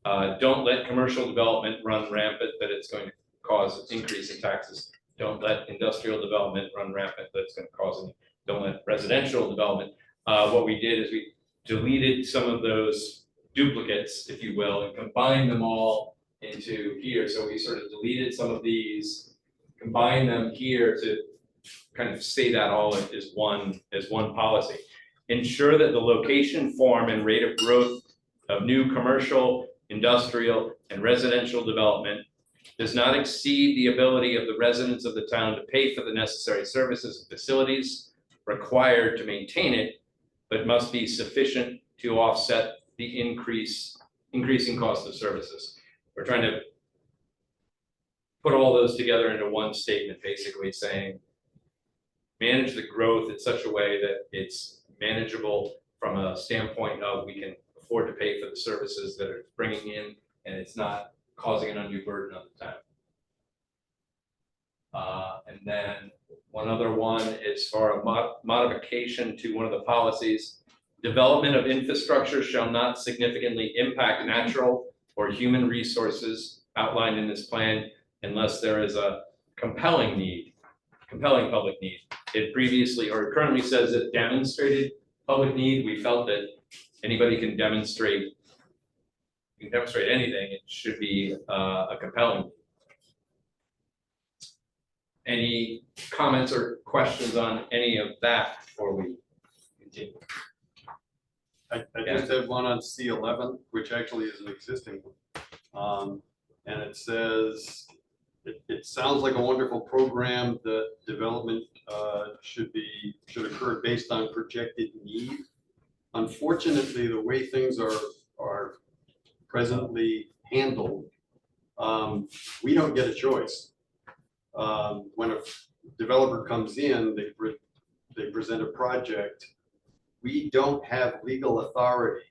don't let commercial development run rampant, that it's going to cause an increase in taxes. Don't let industrial development run rampant, that it's going to cause an, don't let residential development. What we did is we deleted some of those duplicates, if you will, and combined them all into here. So we sort of deleted some of these, combined them here to kind of say that all as one policy. Ensure that the location, form, and rate of growth of new commercial, industrial, and residential development does not exceed the ability of the residents of the town to pay for the necessary services and facilities required to maintain it, but must be sufficient to offset the increasing cost of services. We're trying to put all those together into one statement, basically saying, manage the growth in such a way that it's manageable from a standpoint of we can afford to pay for the services that it's bringing in, and it's not causing an undue burden on the town. And then one other one is for a modification to one of the policies. Development of infrastructure shall not significantly impact natural or human resources outlined in this plan unless there is a compelling public need. It previously or currently says that demonstrated public need. We felt that anybody can demonstrate anything. It should be a compelling need. Any comments or questions on any of that before we continue? I just have one on C11, which actually is an existing one. And it says, it sounds like a wonderful program that development should occur based on projected need. Unfortunately, the way things are presently handled, we don't get a choice. When a developer comes in, they present a project. We don't have legal authority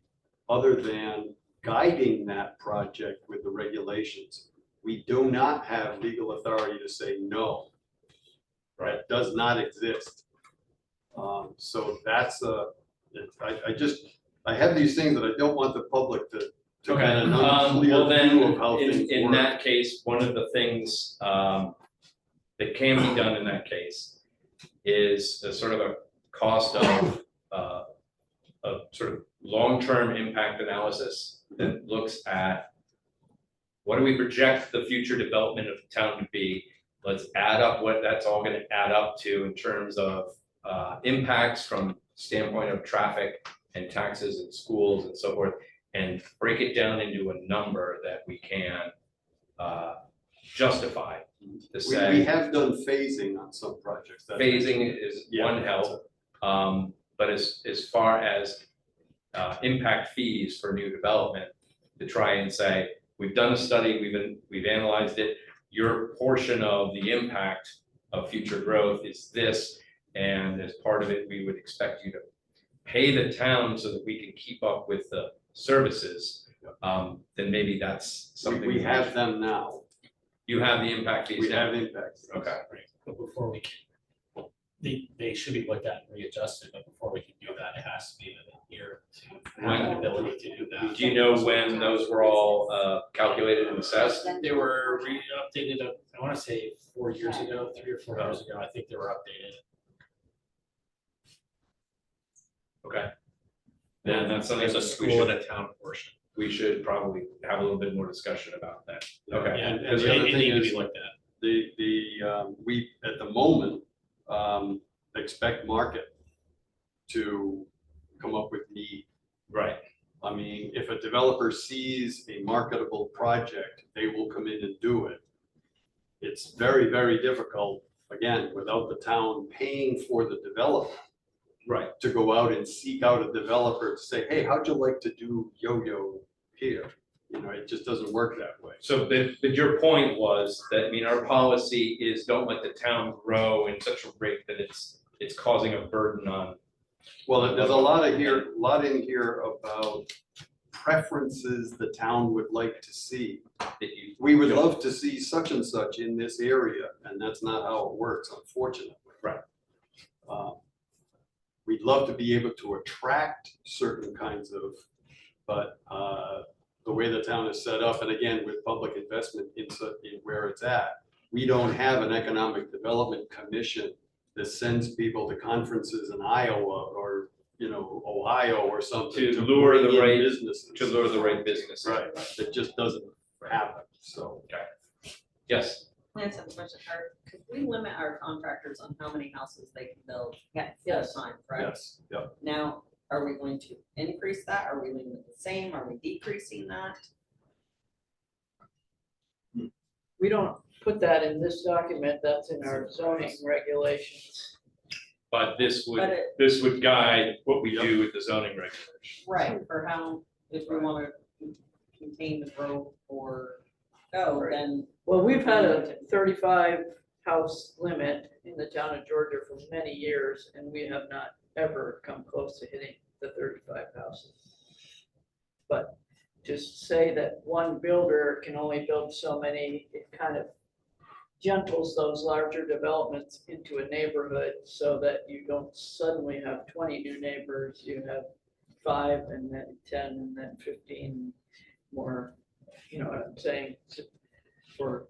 other than guiding that project with the regulations. We do not have legal authority to say no. Right? It does not exist. So that's I have these things that I don't want the public to Okay. kind of know clear Well, then, view of how things in work. that case, one of the things that can be done in that case is a sort of a cost of a sort of long-term impact analysis that looks at what do we project the future development of the town to be. Let's add up what that's all going to add up to in terms of impacts from standpoint of traffic and taxes and schools and so forth, and break it down into a number that we can justify to say. We have done phasing on some projects. Phasing is Yeah, one help, but as far as impact fees for new development, to try and say, we've done a study, we've analyzed it, your portion of the impact of future growth is this, and as part of it, we would expect you to pay the town so that we can keep up with the services, then maybe that's something. We have them now. You have the impact fees We now? have impact. Okay. But before we they should be looked at and readjusted, but before we can do that, it has to be within a year to have an ability to do that. Do you know when those were all calculated and assessed? They were updated, I wanna say 4 years ago, 3 or 4 years ago, I think they were updated. Okay. Then that's something There's a we school and should, a town portion. we should probably have a little bit more discussion about that. Okay. Yeah, And because the they other need thing to be is, looked at. we, at the moment, expect market to come up with need. Right. I mean, if a developer sees a marketable project, they will come in and do it. It's very, very difficult, again, without the town paying for the development, Right. to go out and seek out a developer to say, hey, how'd you like to do yo-yo here? You know, it just doesn't work that way. So, but your point was that, I mean, our policy is don't let the town grow in such a rate that it's causing a burden on. Well, there's a lot in here about preferences the town would like to see. that you. We would love to see such and such in this area, and that's not how it works, unfortunately. Right. We'd love to be able to attract certain kinds of, but the way the town is set up, and again, with public investment in where it's at, we don't have an economic development commission that sends people to conferences in Iowa or, you know, Ohio or something. To lure the bring in right- businesses. To lure the right business. Right, it just doesn't happen, so. Yes. Lance, I have a question. Could we limit our contractors on how many houses they can build at a Yes. time, correct? Yes, yep. Now, are we going to increase that? Are we leaving it the same? Are we decreasing that? We don't put that in this document, that's in our zoning regulations. But this But would guide what we do with the zoning regulations. right, for how, if we want to contain the growth or go, then. Well, we've had a 35 house limit in the town of Georgia for many years, and we have not ever come close to hitting the 35 houses. But to say that one builder can only build so many, it kind of gentles those larger developments into a neighborhood so that you don't suddenly have 20 new neighbors, you have 5 and then 10 and then 15 more, you know what I'm saying? For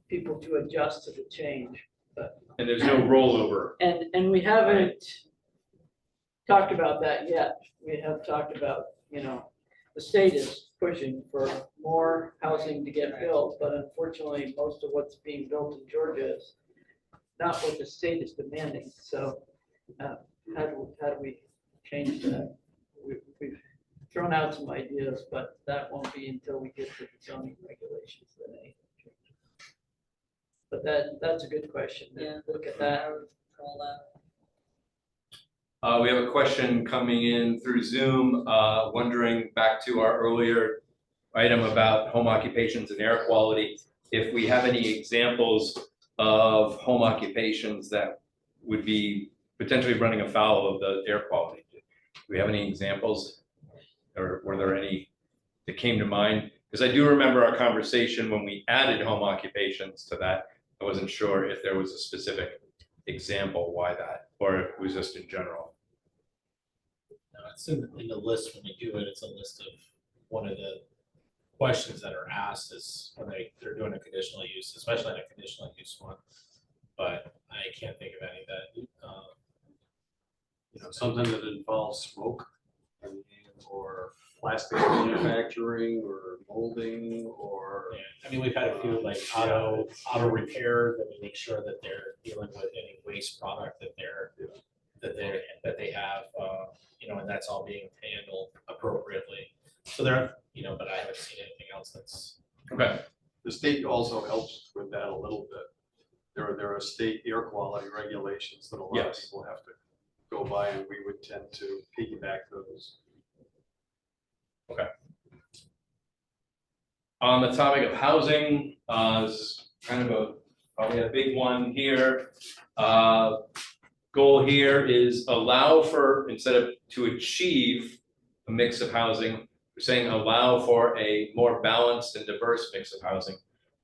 people to adjust to the change. And there's no rollover. And we haven't talked about that yet. We have talked about, you know, the state is pushing for more housing to get built, but unfortunately, most of what's being built in Georgia is not what the state is demanding. So how do we change that? We've thrown out some ideas, but that won't be until we get to the zoning regulations that anything changes. But that's a good question. Yeah. Look at that. I would call that. We have a question coming in through Zoom, wondering back to our earlier item about home occupations and air quality, if we have any examples of home occupations that would be potentially running afoul of the air quality. Do we have any examples, or were there any that came to mind? Because I do remember our conversation when we added home occupations to that. I wasn't sure if there was a specific example why that, or if it was just in general. No, it's in the list when you do it, it's a list of one of the questions that are asked is when they're doing a conditional use, especially in a conditional use one. But I can't think of any that, You know, something that involves smoke, I mean, or plastic manufacturing, or molding, or. yeah, I mean, we've had a few like auto repair that we make sure that they're dealing with any waste product that they have, you know, and that's all being handled appropriately. So there, you know, but I haven't seen anything else that's. Okay. The state also helps with that a little bit. There are state air quality regulations that a lot of Yes. people have to go by, and we would tend to piggyback those. On the topic of housing, this is kind of probably a big one here. Goal here is allow for, instead of to achieve a mix of housing, we're saying allow for a more balanced and diverse mix of housing.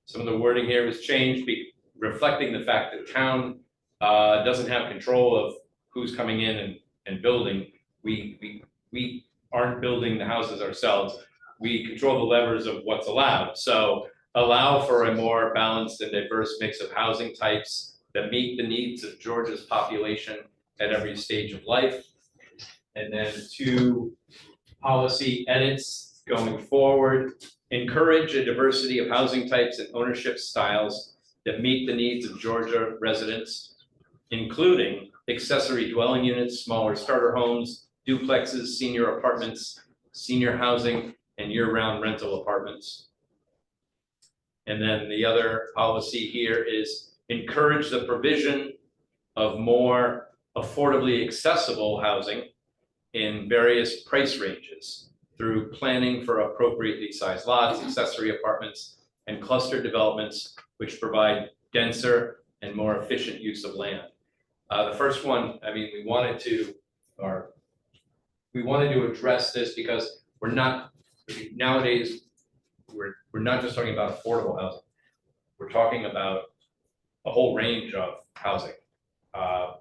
Some of the wording here was changed, reflecting the fact that town doesn't have control of who's coming in and building. We aren't building the houses ourselves. We control the levers of what's allowed. So allow for a more balanced and diverse mix of housing types that meet the needs of Georgia's population at every stage of life. And then 2 policy edits going forward. Encourage a diversity of housing types and ownership styles that meet the needs of Georgia residents, including accessory dwelling units, smaller starter homes, duplexes, senior apartments, senior housing, and year-round rental apartments. And then the other policy here is encourage the provision of more affordably accessible housing in various price ranges through planning for appropriately sized lots, accessory apartments, and cluster developments, which provide denser and more efficient use of land. The first one, I mean, we wanted to address this because nowadays, we're not just talking about affordable housing. We're talking about a whole range of housing,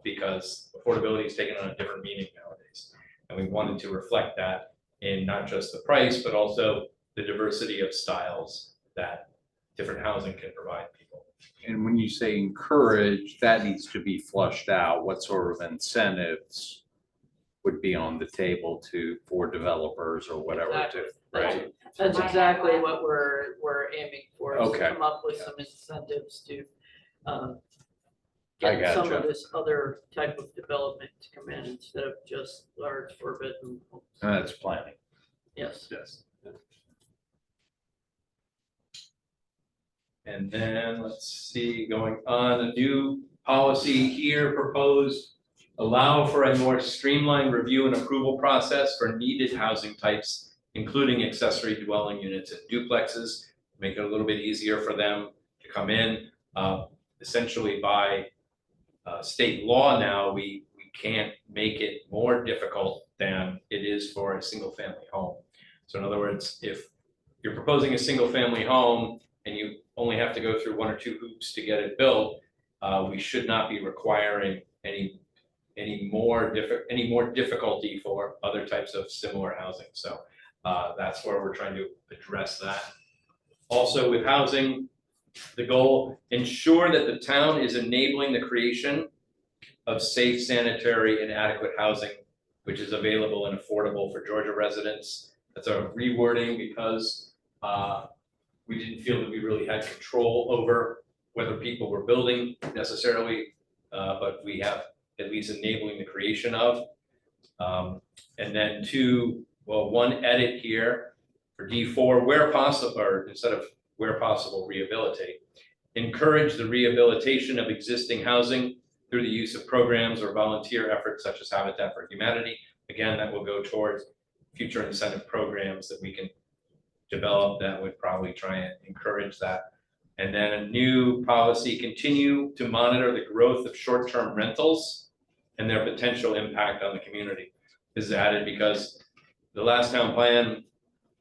because affordability is taken on a different meaning nowadays. And we wanted to reflect that in not just the price, but also the diversity of styles that different housing can provide people. And when you say encourage, that needs to be flushed out. What sort of incentives would be on the table for developers or whatever Exactly. to, right? That's exactly what we're aiming for, is to Okay. come up with some incentives to I get some gotcha. of this other type of development to come in instead of just large 4-bedroom homes. And that's planning. Yes. Yes. And then let's see, going on, a new policy here proposed, allow for a more streamlined review and approval process for needed housing types, including accessory dwelling units and duplexes, make it a little bit easier for them to come in. Essentially by state law now, we can't make it more difficult than it is for a single family home. So in other words, if you're proposing a single family home and you only have to go through 1 or 2 hoops to get it built, we should not be requiring any more difficulty for other types of similar housing. So that's where we're trying to address that. Also with housing, the goal, ensure that the town is enabling the creation of safe, sanitary, and adequate housing, which is available and affordable for Georgia residents. That's a rewording because we didn't feel that we really had control over whether people were building necessarily, but we have at least enabling the creation of. And then 1 edit here for D4, where possible, or instead of where possible, rehabilitate. Encourage the rehabilitation of existing housing through the use of programs or volunteer efforts such as Habitat for Humanity. Again, that will go towards future incentive programs that we can develop that would probably try and encourage that. And then a new policy, continue to monitor the growth of short-term rentals and their potential impact on the community. This is added because the last town plan,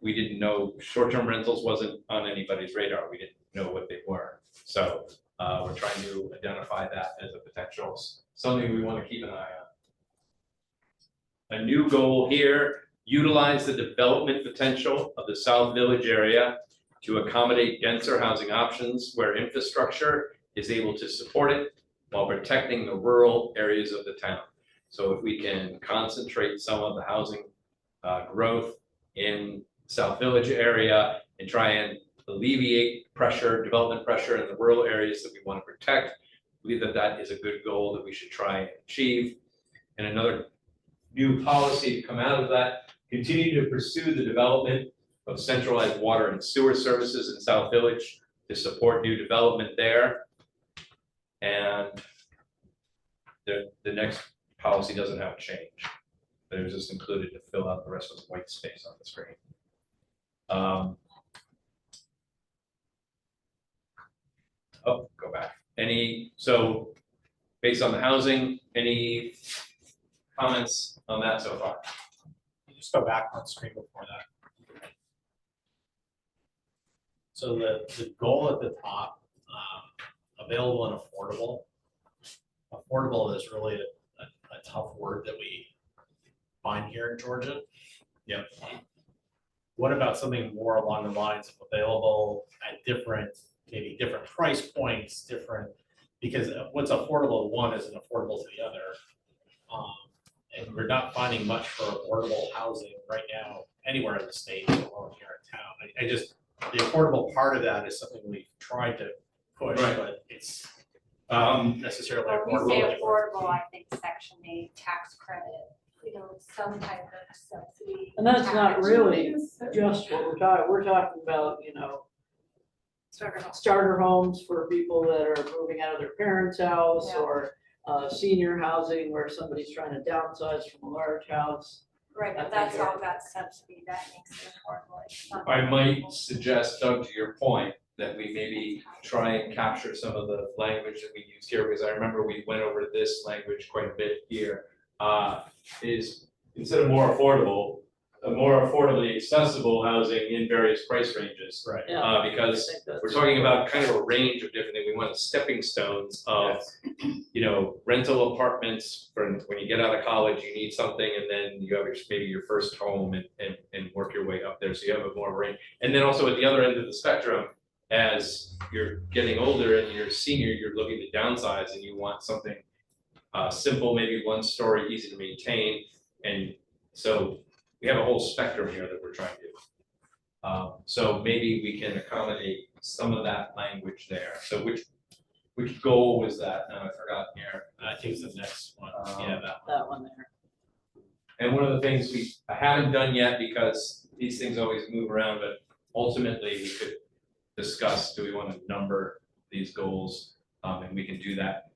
we didn't know, short-term rentals wasn't on anybody's radar. We didn't know what they were. So we're trying to identify that as a potential, something we want to keep an eye on. A new goal here, utilize the development potential of the South Village area to accommodate denser housing options where infrastructure is able to support it while protecting the rural areas of the town. So if we can concentrate some of the housing growth in South Village area and try and alleviate pressure, development pressure in the rural areas that we want to protect, I believe that that is a good goal that we should try and achieve. And another new policy to come out of that, continue to pursue the development of centralized water and sewer services in South Village to support new development there. And the next policy doesn't have a change. But it was just included to fill out the rest of the white space on the screen. Go back. So based on the housing, any comments on that so far? You just go back on screen before that. So the goal at the top, available and affordable. affordable is really a tough word that we find here in Georgia. Yep. What about something more along the lines of available at different, maybe different price points, because what's affordable to one isn't affordable to the other. And we're not finding much for affordable housing right now anywhere in the state, let alone here in town. I just, the affordable part of that is something we've tried to push, Right. but it's necessarily When we say affordable anywhere. affordable, I think Section 8 tax credit, some type of subsidy. And that's not tax. really just what we're talking about, Sort of. starter homes for people that are moving out of their parents' house Yeah. or senior housing where somebody's trying to downsize from a large house. Right, I but that's think all got subsidy, that makes it affordable. It's not I might affordable. suggest, Doug, to your point, that we maybe try and capture some of the language that we used here, because I remember we went over this language quite a bit here. Is instead of more affordable, a more affordably accessible housing in various price ranges. Right. Yeah, I Because think that's- we're talking about kind of a range of different things. We want stepping stones of, rental apartments for when you get out of college, you need something, and then you have maybe your first home and work your way up there, so you have a more range. And then also at the other end of the spectrum, as you're getting older and you're a senior, you're looking to downsize and you want something simple, maybe one story, easy to maintain. And so we have a whole spectrum here that we're trying to do. So maybe we can accommodate some of that language there. So which goal was that? No, I forgot here. I think it's the next one, Yeah, that one there. And one of the things I haven't done yet, because these things always move around, but ultimately we could discuss, do we want to number these goals? And we can do that.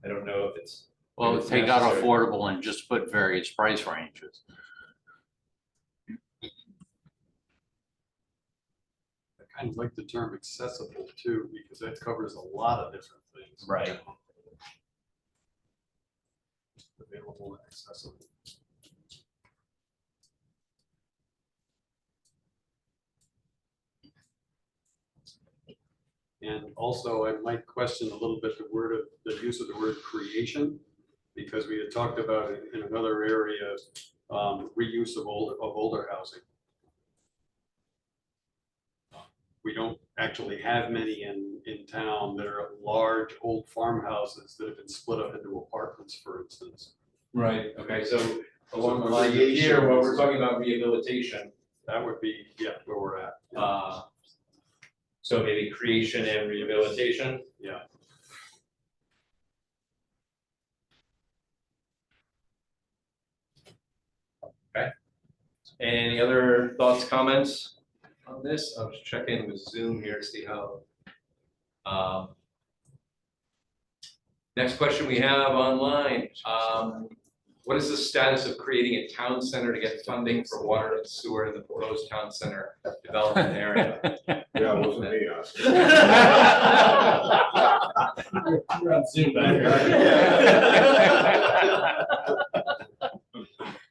I don't know if it's. Well, it's take out necessary. affordable and just put various price ranges. I kind of like the term accessible too, because that covers a lot of different things. Right. Available and accessible. And also, I might question a little bit the use of the word creation, because we had talked about it in another area, reuse of older housing. We don't actually have many in town that are large old farmhouses that have been split up into apartments, for instance. Right, okay, so along the So lines of creation here, where is- we're talking about rehabilitation, That would be, yeah, where we're at. so maybe creation and rehabilitation. Yeah. Any other thoughts, comments on this? I'll just check in with Zoom here to see how. Next question we have online. What is the status of creating a town center to get funding for water and sewer in the proposed town center development area? Yeah, it wasn't me asking. We're on Zoom back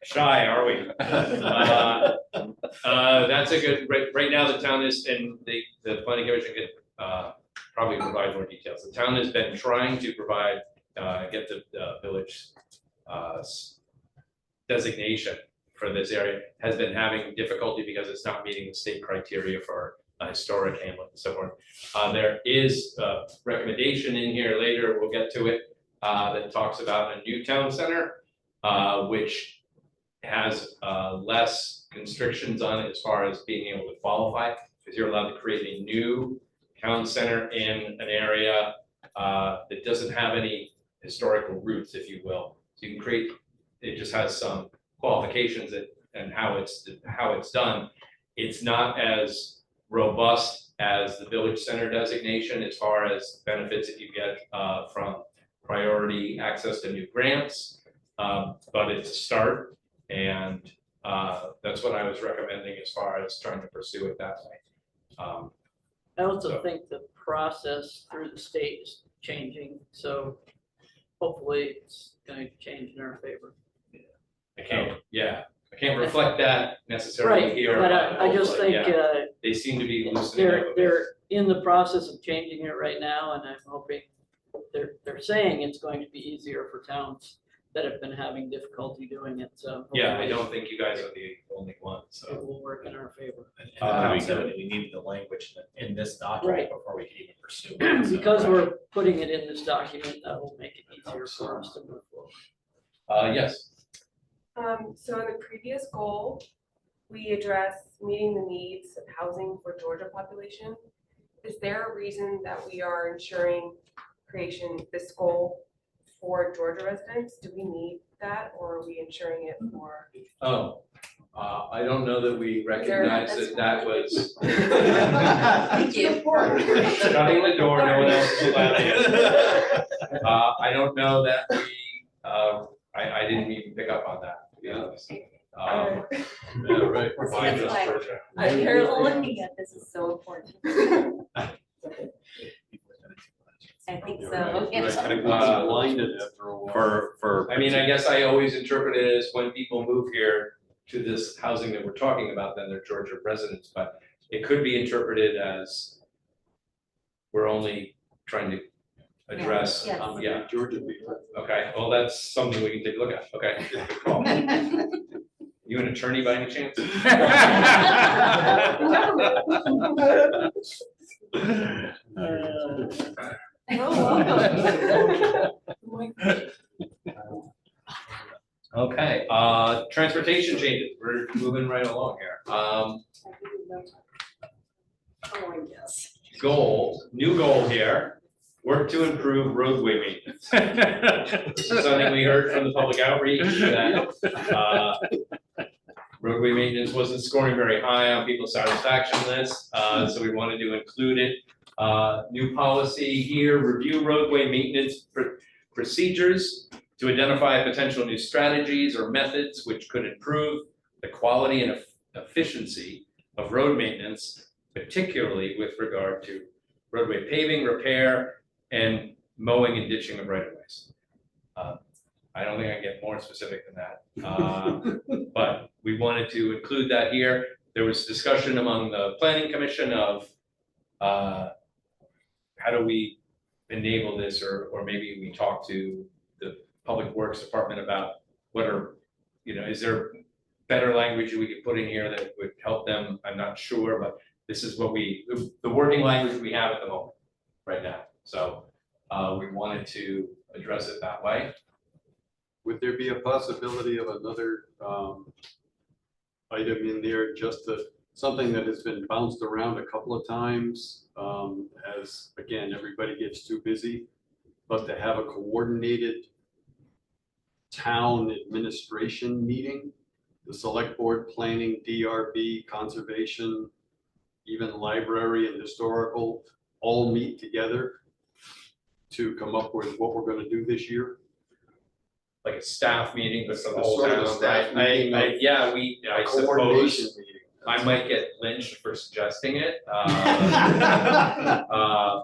Shy, are we? That's a good, right now the town is, and the planning commission could probably provide more details. The town has been trying to provide, get the village designation for this area, has been having difficulty because it's not meeting the state criteria for historic hamlet and so forth. There is a recommendation in here later, we'll get to it, that talks about a new town center, which has less constrictions on it as far as being able to qualify, because you're allowed to create a new town center in an area that doesn't have any historical roots, if you will. So you can create, it just has some qualifications and how it's done. It's not as robust as the village center designation as far as benefits that you get from priority access to new grants, but it's a start. And that's what I was recommending as far as trying to pursue it that way. I also think the process through the state is changing, so hopefully it's gonna change in our favor. I can't reflect that necessarily Right, here. but I just hopefully, think yeah, they seem to be loosening up a bit. they're in the process of changing it right now, and I'm hoping they're saying it's going to be easier for towns that have been having difficulty doing it, so. Yeah, I hopefully don't think you guys are the only one, It so. will work in our favor. And Tom said we needed the language in this document Right. before we could even pursue it. so- Because we're putting it in this document, that will make it easier for us to move forward. Yes, So in the previous goal, we addressed meeting the needs of housing for Georgia population. Is there a reason that we are ensuring creation this goal for Georgia residents? Do we need that, or are we ensuring it for? I don't know that we recognize that that was. Thank you. Shutting the door, no one else is allowed in. I don't know that we, I didn't even pick up on that, to be honest. Yeah, right. We're fine, just That's Georgia. You're looking at this is so important. I think You're so. right, Okay. right. Kind of got blinded after a while. For. I mean, I guess I always interpret it as when people move here to this housing that we're talking about, then they're Georgia residents, but it could be interpreted as we're only trying to address, Yes. yeah, Georgia people. okay, well, that's something we can take a look at, okay, good call. You an attorney by any chance? Okay, transportation changes, we're moving right along here. Oh, yes. Goal, new goal here, work to improve roadway maintenance. This is something we heard from the public outreach that, roadway maintenance wasn't scoring very high on people's satisfaction list, so we wanted to include it. New policy here, review roadway maintenance procedures to identify potential new strategies or methods which could improve the quality and efficiency of road maintenance, particularly with regard to roadway paving, repair, and mowing and ditching of right-of-ways. I don't think I can get more specific than that, but we wanted to include that here. There was discussion among the planning commission of how do we enable this, or maybe we talk to the public works department about what are, is there better language we could put in here that would help them? I'm not sure, but this is what the working language we have at the moment, right now. So we wanted to address it that way. Would there be a possibility of another item in there, just something that has been bounced around a couple of times, as, again, everybody gets too busy, but to have a coordinated town administration meeting, the select board, planning, DRB, conservation, even library and historical, all meet together to come up with what we're gonna do this year? Like a staff meeting with the A whole sort of a town, staff right? meeting of- Yeah, I Coordination suppose meeting. I might get lynched for suggesting it.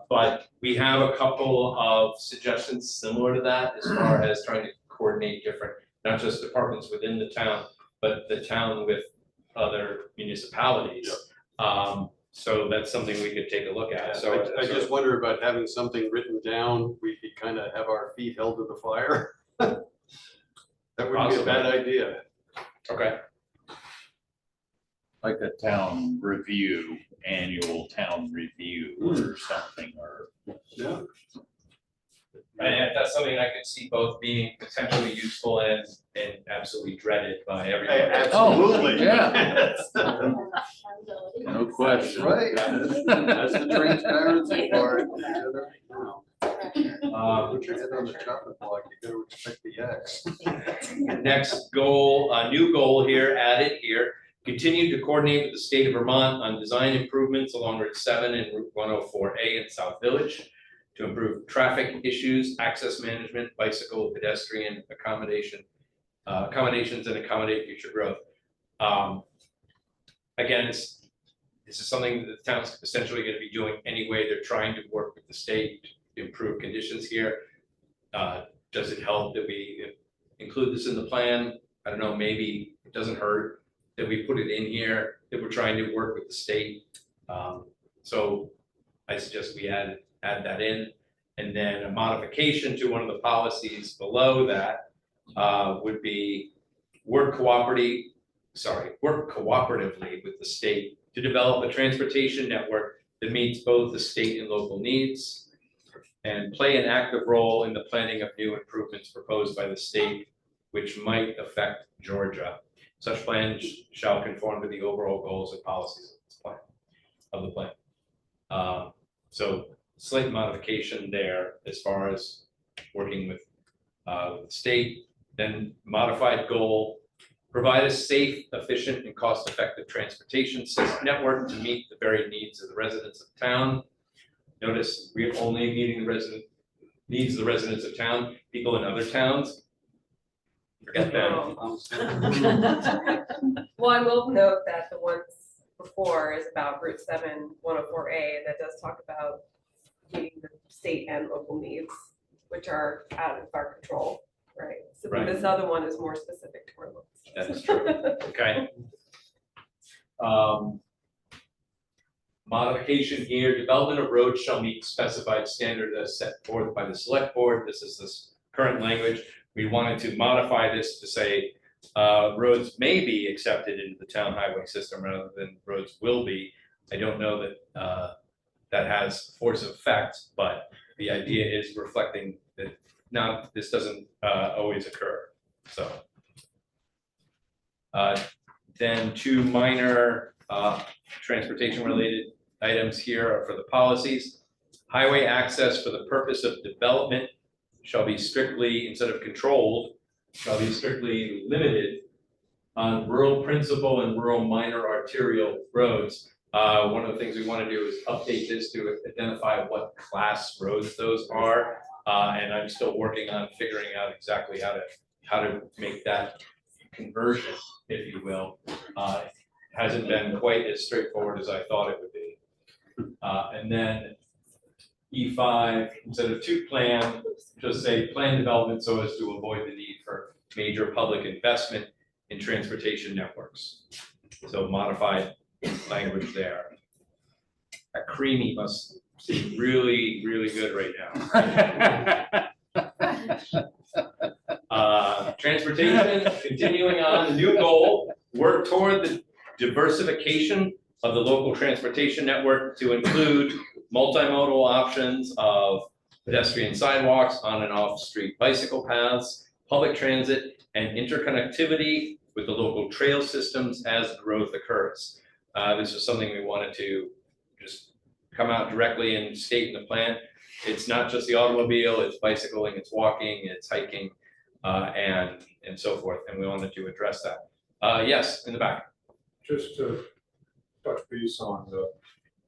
But we have a couple of suggestions similar to that as far as trying to coordinate different, not just departments within the town, but the town with other municipalities. So that's something we could take a look at, so. I just wonder about having something written down, we could kind of have our feet held to the fire. That wouldn't be a bad idea. Okay, Like a town review, annual town review or something, or. Yeah. and that's something I could see both being potentially useful and absolutely dreaded by everyone. Absolutely. Yeah. No question. Right. That's the transparency part. Put your head on the chopping block, you gotta expect the X. Next goal, a new goal here, added here, continue to coordinate with the state of Vermont on design improvements along Route 7 and Route 104A in South Village to improve traffic issues, access management, bicycle, pedestrian accommodations and accommodate future growth. Again, this is something that the town's essentially going to be doing anyway. They're trying to work with the state to improve conditions here. Does it help that we include this in the plan? I don't know, maybe it doesn't hurt that we put it in here, that we're trying to work with the state. So I suggest we add that in. And then a modification to one of the policies below that would be work cooperatively with the state to develop a transportation network that meets both the state and local needs, and play an active role in the planning of new improvements proposed by the state which might affect Georgia. Such plans shall conform to the overall goals and policies of the plan. So slight modification there as far as working with the state. Then modified goal, provide a safe, efficient, and cost-effective transportation network to meet the varied needs of the residents of town. Notice we're only meeting the needs of the residents of town. People in other towns, forget them. Well, I will note that the ones before is about Route 7, 104A, that does talk about meeting the state and local needs, which are out of our control, right? So Right. this other one is more specific to our local. That is true, okay. Modification here, development of roads shall meet specified standards as set forth by the select board. This is this current language. We wanted to modify this to say roads may be accepted into the town highway system rather than roads will be. I don't know that that has force of effect, but the idea is reflecting that this doesn't always occur, so. Then two minor transportation related items here are for the policies. Highway access for the purpose of development shall be strictly, instead of controlled, shall be strictly limited on rural principal and rural minor arterial roads. One of the things we want to do is update this to identify what class roads those are. And I'm still working on figuring out exactly how to make that conversion, if you will. Hasn't been quite as straightforward as I thought it would be. And then E5, instead of to plan, just say plan development so as to avoid the need for major public investment in transportation networks. So modified language there. That creamy must seem really, really good right now. Transportation, continuing on, the new goal, work toward the diversification of the local transportation network to include multimodal options of pedestrian sidewalks, on and off street bicycle paths, public transit, and interconnectivity with the local trail systems as growth occurs. This was something we wanted to just come out directly and state in the plan. It's not just the automobile, it's bicycling, it's walking, it's hiking, and so forth, and we wanted to address that. Yes, in the back. Just to touch base on the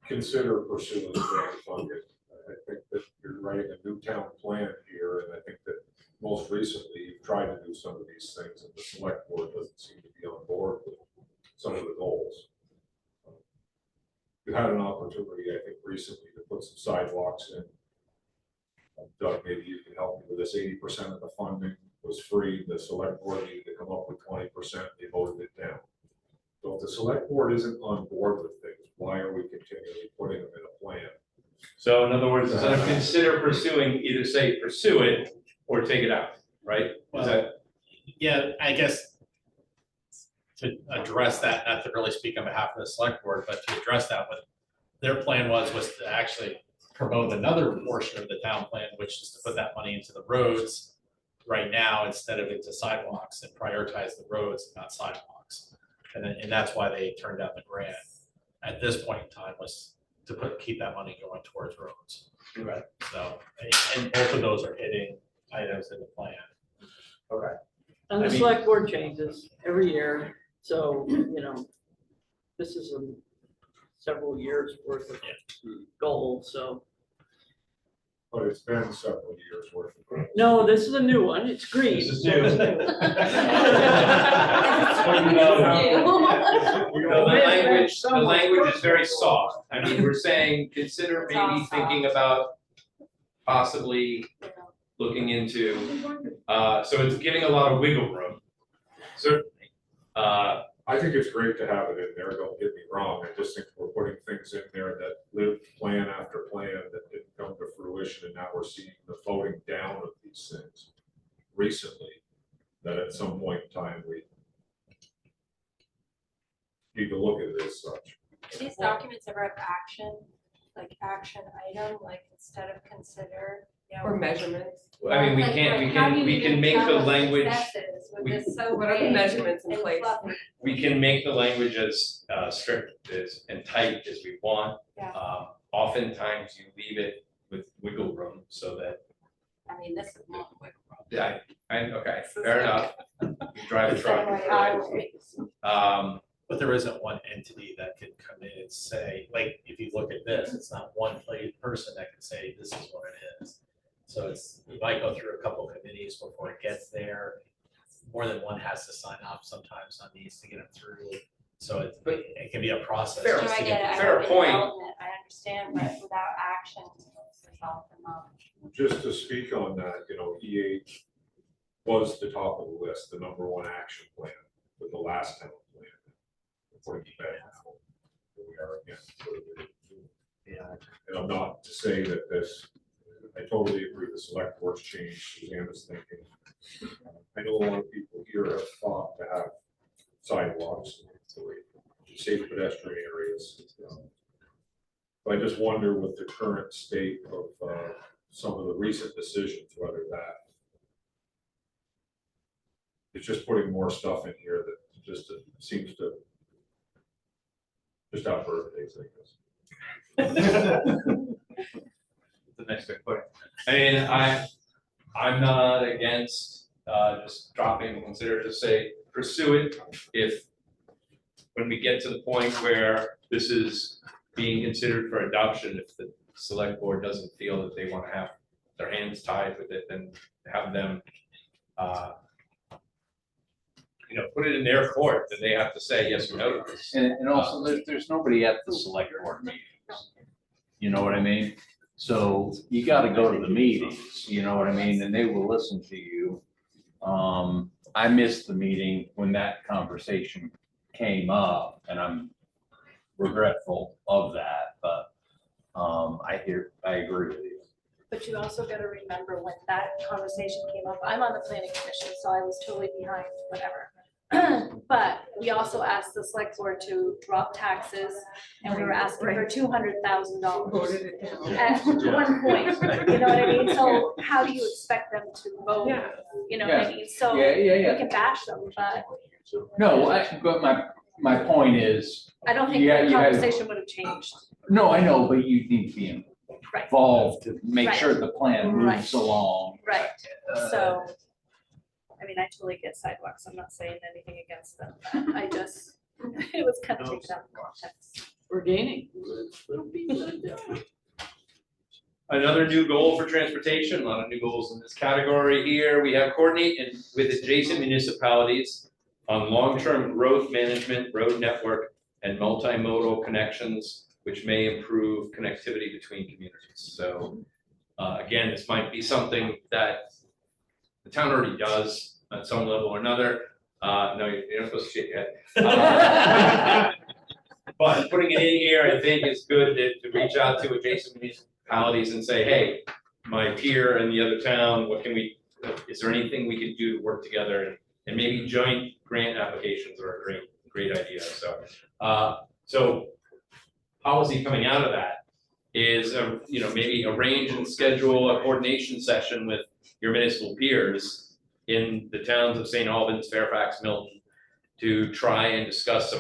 consider pursuing grant funding. I think that you're writing a new town plan here, and I think that most recently you've tried to do some of these things, and the select board doesn't seem to be on board with some of the goals. You had an opportunity, I think, recently to put some sidewalks in. Doug, maybe you can help me with this. 80% of the funding was free. The select board needed to come up with 20%. They voted it down. So if the select board isn't on board with things, why are we continually putting them in a plan? So in other words, instead of consider pursuing, either say pursue it or take it out, right? Is that? Yeah, I guess to address that, not to really speak on behalf of the select board, but to address that, what their plan was to actually promote another portion of the town plan, which is to put that money into the roads right now instead of into sidewalks, and prioritize the roads, not sidewalks. And that's why they turned down the grant at this point in time, was to keep that money going towards roads. Okay. So, and both of those are hitting items in the plan. Okay. And the select board changes every year, so, this is several years worth of goals, so. But it's been several years worth of grants. No, this is a new one, it's green. This is so new. it's The language is very soft. I mean, we're saying, consider It's all maybe thinking about possibly looking into, so it's giving a lot of wiggle room. Certainly. I think it's great to have it in there, don't get me wrong, I just think we're putting things in there that lived plan after plan that didn't come to fruition, and now we're we're seeing the voting down of these things recently, that at some point in time, we need to look at it as such. Do these documents ever have action, like action item, like instead of consider, you know? Or measurements. I mean, we Like- can't, like, how do you we can even make tell the us language, successes with we- this so What are the vague measurements in and place? fluffy? we can make the language as strict as and tight as we want. Yeah. Oftentimes you leave it with wiggle room so that, I mean, this is not quick. okay, fair enough. You drive a truck, right? But there isn't one entity that can come in and say, like, if you look at this, it's not one person that can say, this is what it is. So it's, you might go through a couple committees before it gets there. More than one has to sign off sometimes on these to get them through. So it can be a process. Fair. No, just I to get it, I fair work in point. development, I understand, but without action, it's all for knowledge. Just to speak on that, EA was the top of the list, the #1 action plan with the last town plan. Before you bet now, here we are again. Yeah. And I'm not to say that I totally agree, the select board's changed, Suzanne's thinking. I know a lot of people here have thought to have sidewalks, safe pedestrian areas. But I just wonder with the current state of some of the recent decisions, whether that it's just putting more stuff in here that just seems to just have birthdays, I guess. the next way to put it. I mean, I'm not against just dropping, consider to say, pursue it if, when we get to the point where this is being considered for adoption, if the select board doesn't feel that they want to have their hands tied with it, then have them, put it in their court, that they have to say yes or no to this. And also, there's nobody at the select board meetings. You know what I mean? So you gotta go to the meetings, you know what I mean, and they will listen to you. I missed the meeting when that conversation came up, and I'm regretful of that, but I agree with you. But you also gotta remember when that conversation came up, I'm on the planning commission, so I was totally behind whatever. But we also asked the select board to drop taxes, and we were asking for $200,000 Voted it down. at one point, you know what I mean? So how do you expect them to vote? Yeah. You know what I mean? So Yeah, yeah, we yeah. can bash them, but No, but my point is, I don't think Yeah, the yeah. conversation would have changed. no, I know, but you need to be Right. involved to make Right. sure the plan moves Right. along. Right, Uh, so, I mean, I totally get sidewalks, I'm not saying anything against them, but I just, it was kind of taken out of context. We're gaining. We'll be good. Another new goal for transportation, a lot of new goals in this category here. We have coordinate with adjacent municipalities on long-term growth management, road network, and multimodal connections, which may improve connectivity between communities. So again, this might be something that the town already does at some level or another. No, you're not supposed to shake your head. But putting it in here, I think is good to reach out to adjacent municipalities and say, hey, my peer in the other town, is there anything we can do to work together? And maybe joint grant applications are a great idea. So policy coming out of that is, maybe arrange and schedule a coordination session with your municipal peers in the towns of St. Albans, Fairfax, Milton, to try and discuss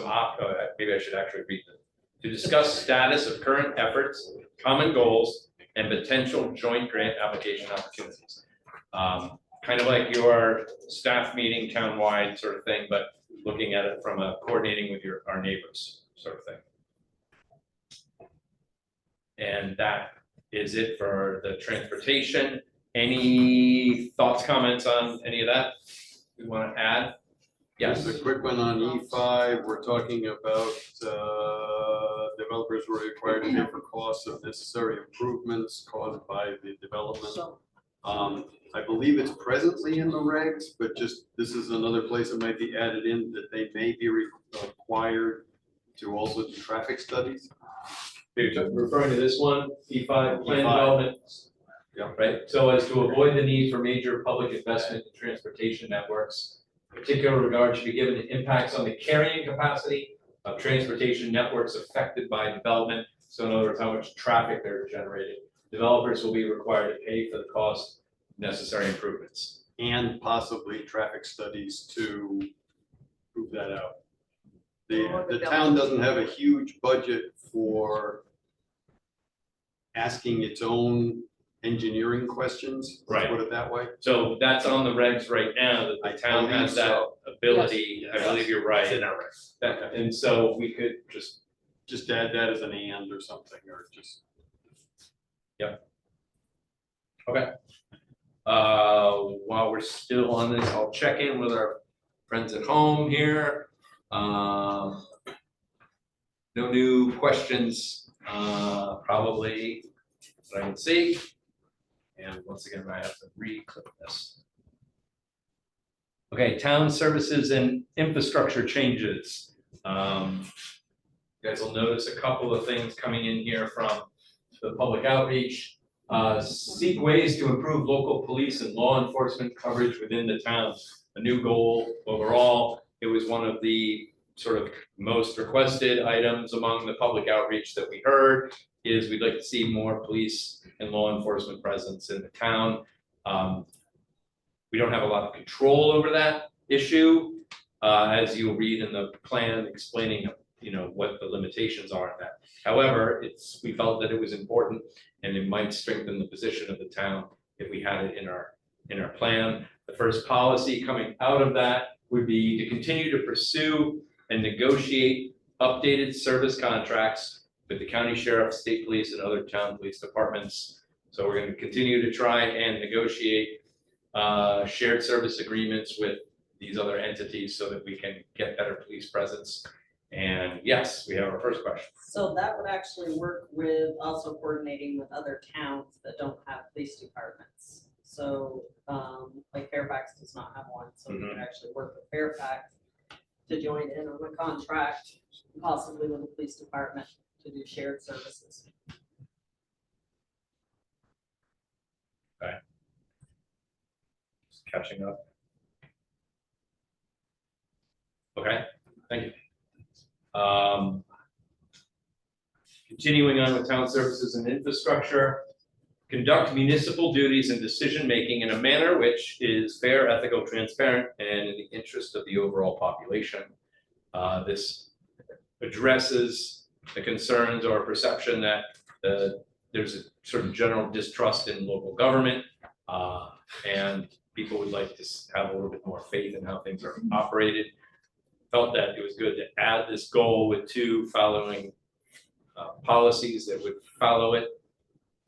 maybe I should actually read them, to discuss status of current efforts, common goals, and potential joint grant application opportunities. Kind of like your staff meeting townwide sort of thing, but looking at it from a coordinating with our neighbors sort of thing. And that is it for the transportation. Any thoughts, comments on any of that we want to add? Yes. Just a quick one on E5, we're talking about developers were required to pay for costs of necessary improvements caused by the development. I believe it's presently in the regs, but this is another place that might be added in, that they may be required to also do traffic studies. You're referring to this one, E5 plan E5. development. Yeah. Right, so as to avoid the need for major public investment in transportation networks, particular regard should be given to impacts on the carrying capacity of transportation networks affected by development. So in other words, how much traffic they're generating. Developers will be required to pay for the cost of necessary improvements. And possibly traffic studies to prove that out. The town doesn't have a huge budget for asking its own engineering questions, let's Right. put it that way. So that's on the regs right now, that the town has that ability, I believe you're right. It's in our regs. That- And so we could Just add that as an and or something, or just. while we're still on this, I'll check in with our friends at home here. No new questions, probably that I can see. And once again, I have to re-click this. Okay, town services and infrastructure changes. You guys will notice a couple of things coming in here from the public outreach. Seek ways to improve local police and law enforcement coverage within the town. A new goal overall. It was one of the sort of most requested items among the public outreach that we heard, is we'd like to see more police and law enforcement presence in the town. We don't have a lot of control over that issue, as you'll read in the plan explaining, what the limitations are in that. However, we felt that it was important and it might strengthen the position of the town if we had it in our plan. The first policy coming out of that would be to continue to pursue and negotiate updated service contracts with the county sheriff, state police, and other town police departments. So we're going to continue to try and negotiate shared service agreements with these other entities so that we can get better police presence. And yes, we have our first question. So that would actually work with also coordinating with other towns that don't have police departments. So, like Fairfax does not have one, so we could actually work with Fairfax to join in on a contract, possibly with the police department to do shared services. Just catching up. Okay, thank you. Continuing on with town services and infrastructure, conduct municipal duties and decision-making in a manner which is fair, ethical, transparent, and in the interest of the overall population. This addresses the concerns or perception that there's a sort of general distrust in local government, and people would like to have a little bit more faith in how things are operated. Felt that it was good to add this goal with two following policies that would follow it.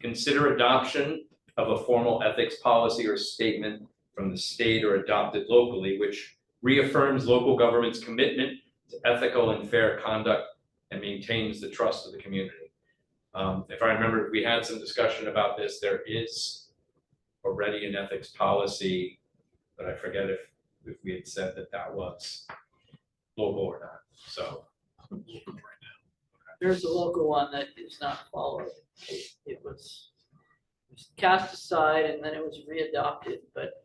Consider adoption of a formal ethics policy or statement from the state or adopted locally, which reaffirms local government's commitment to ethical and fair conduct and maintains the trust of the community. If I remember, we had some discussion about this. There is already an ethics policy, but I forget if we had said that was local or not, so. There's a local one that is not followed. It was cast aside and then it was readopted, but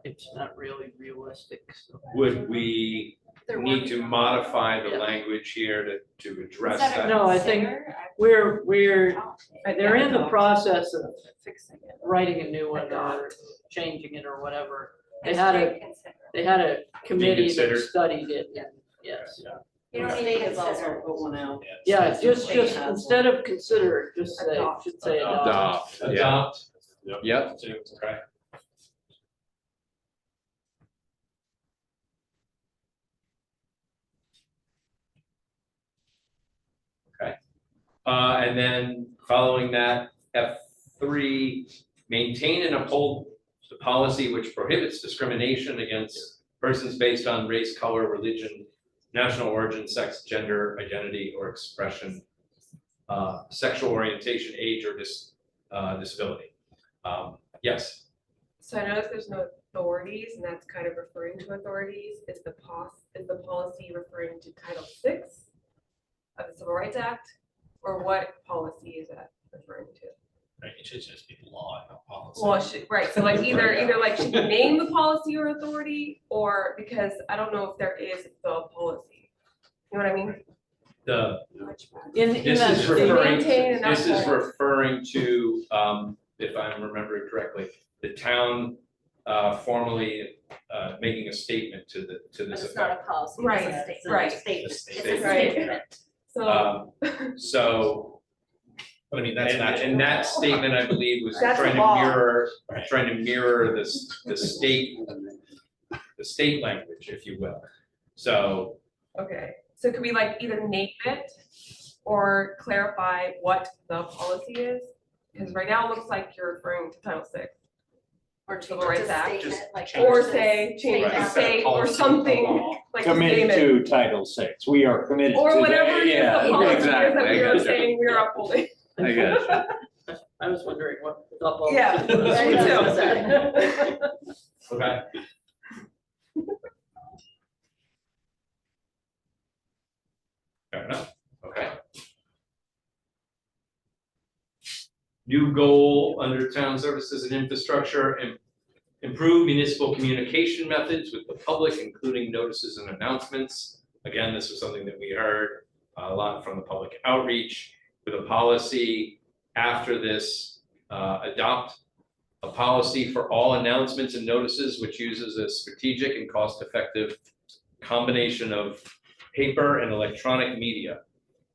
it's not really realistic, so. Would we need to modify the language here to address that? No, I think we're, they're in the process of Fixing it. writing a new one or changing it or whatever. They had a committee that Reconsider. studied it, and yes. You don't The need state to has also consider. put one out. Yeah, just, State has instead of consider, just say, Adopt. should say adopt. Adopt, yeah, Adopt. yep. Okay. Okay. And then following that, F3, maintain and uphold the policy which prohibits discrimination against persons based on race, color, religion, national origin, sex, gender, identity, or expression, sexual orientation, age, or disability. Yes. So I noticed there's no authorities, and that's kind of referring to authorities. Is the policy referring to Title VI of the Civil Rights Act? Or what policy is that referring to? Right, it should just be law, not policy. Well, right, so like either like should you name the policy or authority, or because I don't know if there is the policy. You know what I mean? In This that is statement, referring, Maintain and this is uphold. referring to, if I'm remembering correctly, the town formally making a statement to But this it's not effect. a policy, Right, it's a statement. right. Statement. It's a Statement. Right. statement. So, So, But I mean, that's not. and that statement, I believe, was That's trying the law. to mirror the state language, if you will. So, okay, so could we like either name it or clarify what the policy is? Because right now it looks like you're referring to Title VI. Or change Civil it Rights to Act. statement, like. Or change say, change Right. to Right. state or something, like just name Committed it. to Title VI, we are committed to that. Or whatever it is Yeah, the policy is exactly, that I we are gotcha. saying we are upholding. I got you. I was wondering what the policy Yeah, was. me too. okay. Fair enough, okay. New goal under town services and infrastructure, improve municipal communication methods with the public, including notices and announcements. Again, this was something that we heard a lot from the public outreach. With a policy after this, adopt a policy for all announcements and notices, which uses a strategic and cost-effective combination of paper and electronic media.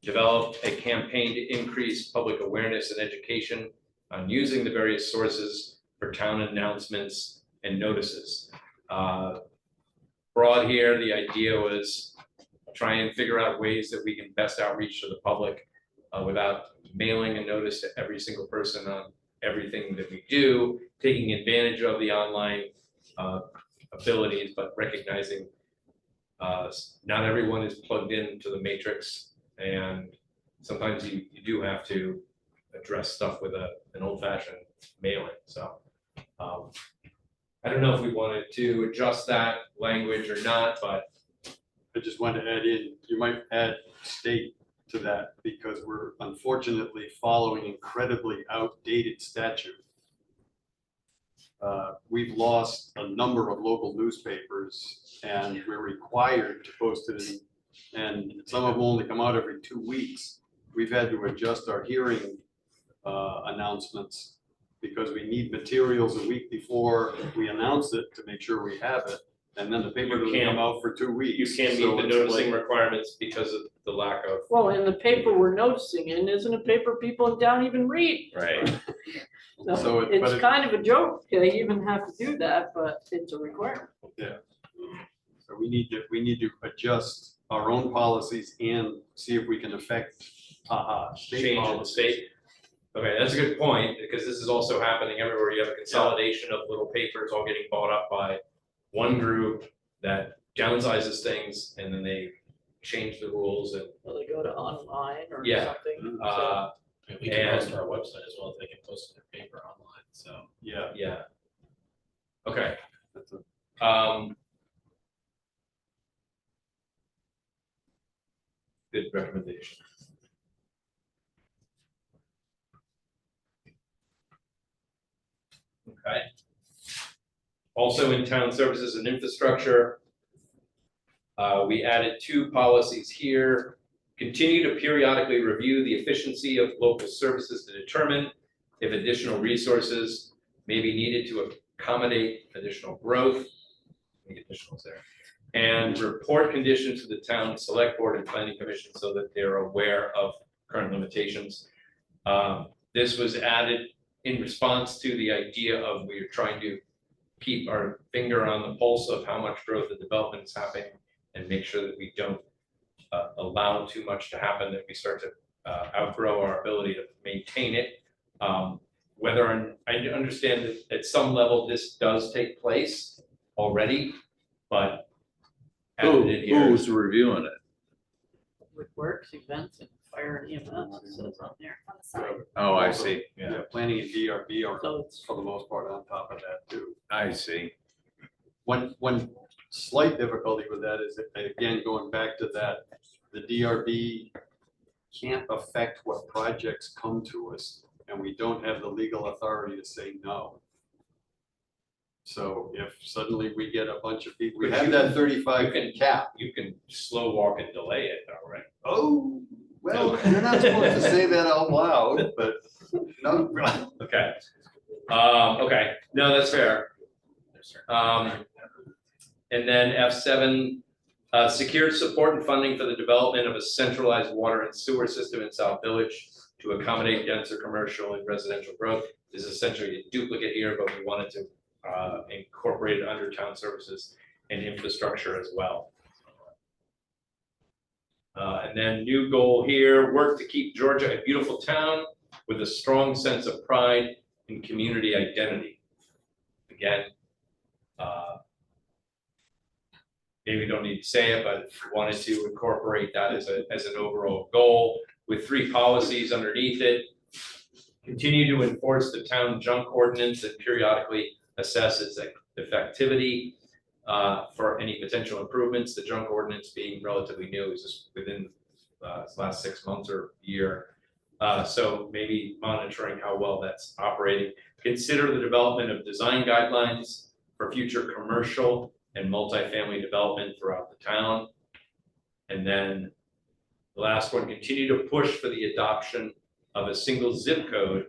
Develop a campaign to increase public awareness and education on using the various sources for town announcements and notices. Broad here, the idea was try and figure out ways that we can best outreach to the public without mailing a notice to every single person on everything that we do, taking advantage of the online abilities, but recognizing not everyone is plugged into the matrix, and sometimes you do have to address stuff with an old-fashioned mailing. So I don't know if we wanted to adjust that language or not, but I just wanted to add in, you might add state to that because we're unfortunately following incredibly outdated statute. We've lost a number of local newspapers and we're required to post it in, and some of them only come out every 2 weeks. We've had to adjust our hearing announcements because we need materials a week before we announce it to make sure we have it. And then the paper doesn't come out for 2 weeks. you can't So meet the it's noticing like- requirements because of the lack of. Well, in the paper we're noticing in isn't a paper people in town even read. Right. So So it- but it's it- kind of a joke, they even have to do that, but it's a requirement. So we need to adjust our own policies and see if we can affect state Change in the policies. state. Okay, that's a good point, because this is also happening everywhere. You have a consolidation of little papers all getting bought up by one group that downsizes things, and then they change the rules and, Well, they go to online or Yeah. something. we can post to our website as well, if they can post their paper online, so. Yeah. Yeah. Okay. That's a- Good recommendation. Okay. Also in town services and infrastructure, we added 2 policies here. Continue to periodically review the efficiency of local services to determine if additional resources may be needed to accommodate additional growth. The additionals there. And report conditions to the town select board and planning commission so that they're aware of current limitations. This was added in response to the idea of we're trying to keep our finger on the pulse of how much growth and development is happening and make sure that we don't allow too much to happen, that we start to outgrow our ability to maintain it. Whether I understand that at some level this does take place already, but added in here. Who's reviewing it? Public Works, events and fire and EMS, it says on there. On the side. Oh, I see, Yeah, planning and DRB are So it's, for the most part on top of that too. I see. One slight difficulty with that is, that, again, going back to that, the DRB can't affect what projects come to us. and we don't have the legal authority to say no. So if suddenly we get a bunch of people, we But have you that can- 35 cap. You can slow walk and delay it though, right? Oh, well, you're not supposed to say that out loud, but no. Okay. Okay, no, that's fair. And then F7, secured support and funding for the development of a centralized water and sewer system in South Village to accommodate denser commercial and residential growth. This is essentially a duplicate here, but we wanted to incorporate it under town services and infrastructure as well. And then new goal here, work to keep Georgia a beautiful town with a strong sense of pride and community identity. Again, maybe we don't need to say it, but wanted to incorporate that as an overall goal with 3 policies underneath it. Continue to enforce the town junk ordinance and periodically assess its effectivity for any potential improvements. The junk ordinance being relatively new, is just within its last 6 months or year. So maybe monitoring how well that's operating. Consider the development of design guidelines for future commercial and multifamily development throughout the town. And then the last one, continue to push for the adoption of a single zip code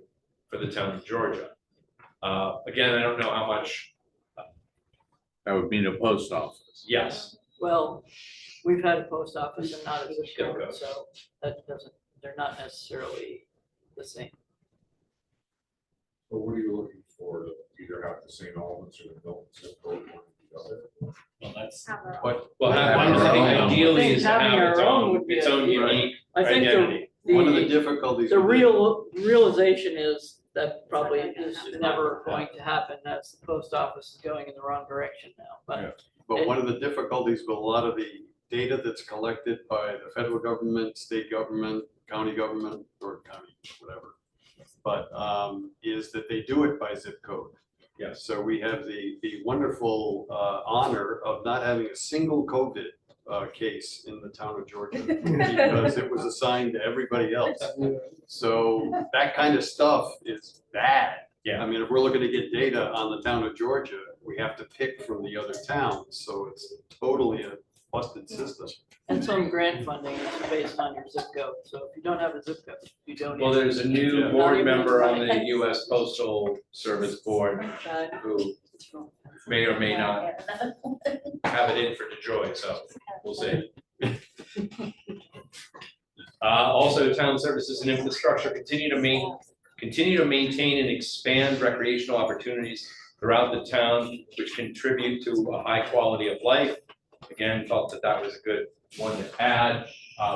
for the town of Georgia. Again, I don't know how much, That would mean a post office. yes, Well, we've had a post office and not a zip Zip code, code. so that doesn't, they're not necessarily the same. But what are you looking for, to either have the St. Albans or the Milton zip code, one or the other? Well, that's, Have our own. but, well, Having I think our own. ideally is to Having have its our own own, would be its own ideal. unique I think identity. One of the the difficulties. the with it- realization is that probably is never going to happen, as the post office is going in the wrong direction now, but. But one of the difficulties with a lot of the data that's collected by the federal government, state government, county government, or county, whatever. But is that they do it by zip code. Yes. So we have the wonderful honor of not having a single COVID case in the town of Georgia because it was assigned to everybody else. So that kind of stuff is bad. Yeah. I mean, if we're looking to get data on the town of Georgia, we have to pick from the other towns, so it's totally a busted system. And some grant funding is based on your zip code, so if you don't have a zip code, you don't. Well, there's a new Yeah. board member on the US Postal Service Board who may or may not have it in for DeJoy, so we'll see. Also, town services and infrastructure continue to maintain and expand recreational opportunities throughout the town, which contribute to a high quality of life. Again, felt that that was a good one to add,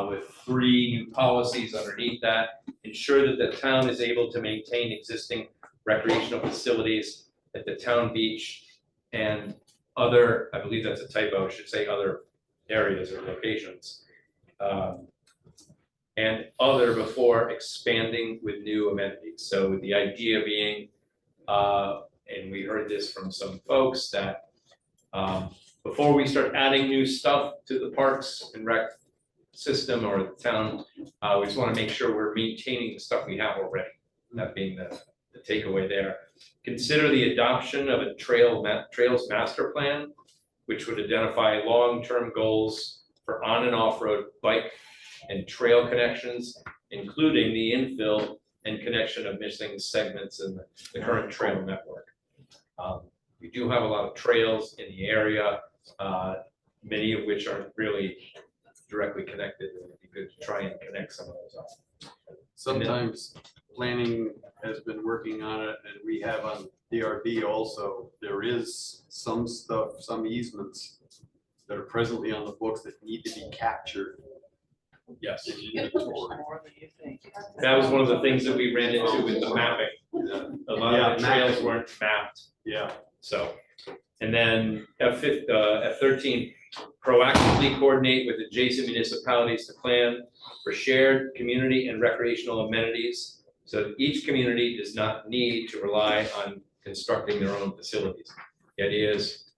with 3 new policies underneath that. Ensure that the town is able to maintain existing recreational facilities at the town beach and other, I believe that's a typo, I should say other areas or locations. And other before expanding with new amenities. So the idea being, and we heard this from some folks, that before we start adding new stuff to the parks and rec system or the town, we just want to make sure we're maintaining the stuff we have already. That being the takeaway there. Consider the adoption of a trails master plan, which would identify long-term goals for on and off-road bike and trail connections, including the infill and connection of missing segments in the current trail network. We do have a lot of trails in the area, many of which aren't really directly connected. It would be good to try and connect some of those up. Sometimes planning has been working on it, and we have on DRB also, there is some stuff, some easements that are presently on the books that need to be captured. Yes. in inventory. More than you think. That was one of the things that we ran into with the mapping. A lot of the trails mapping. weren't mapped, Yeah, so. And then F13, proactively coordinate with adjacent municipalities to plan for shared community and recreational amenities, so that each community does not need to rely on constructing their own facilities. The idea is,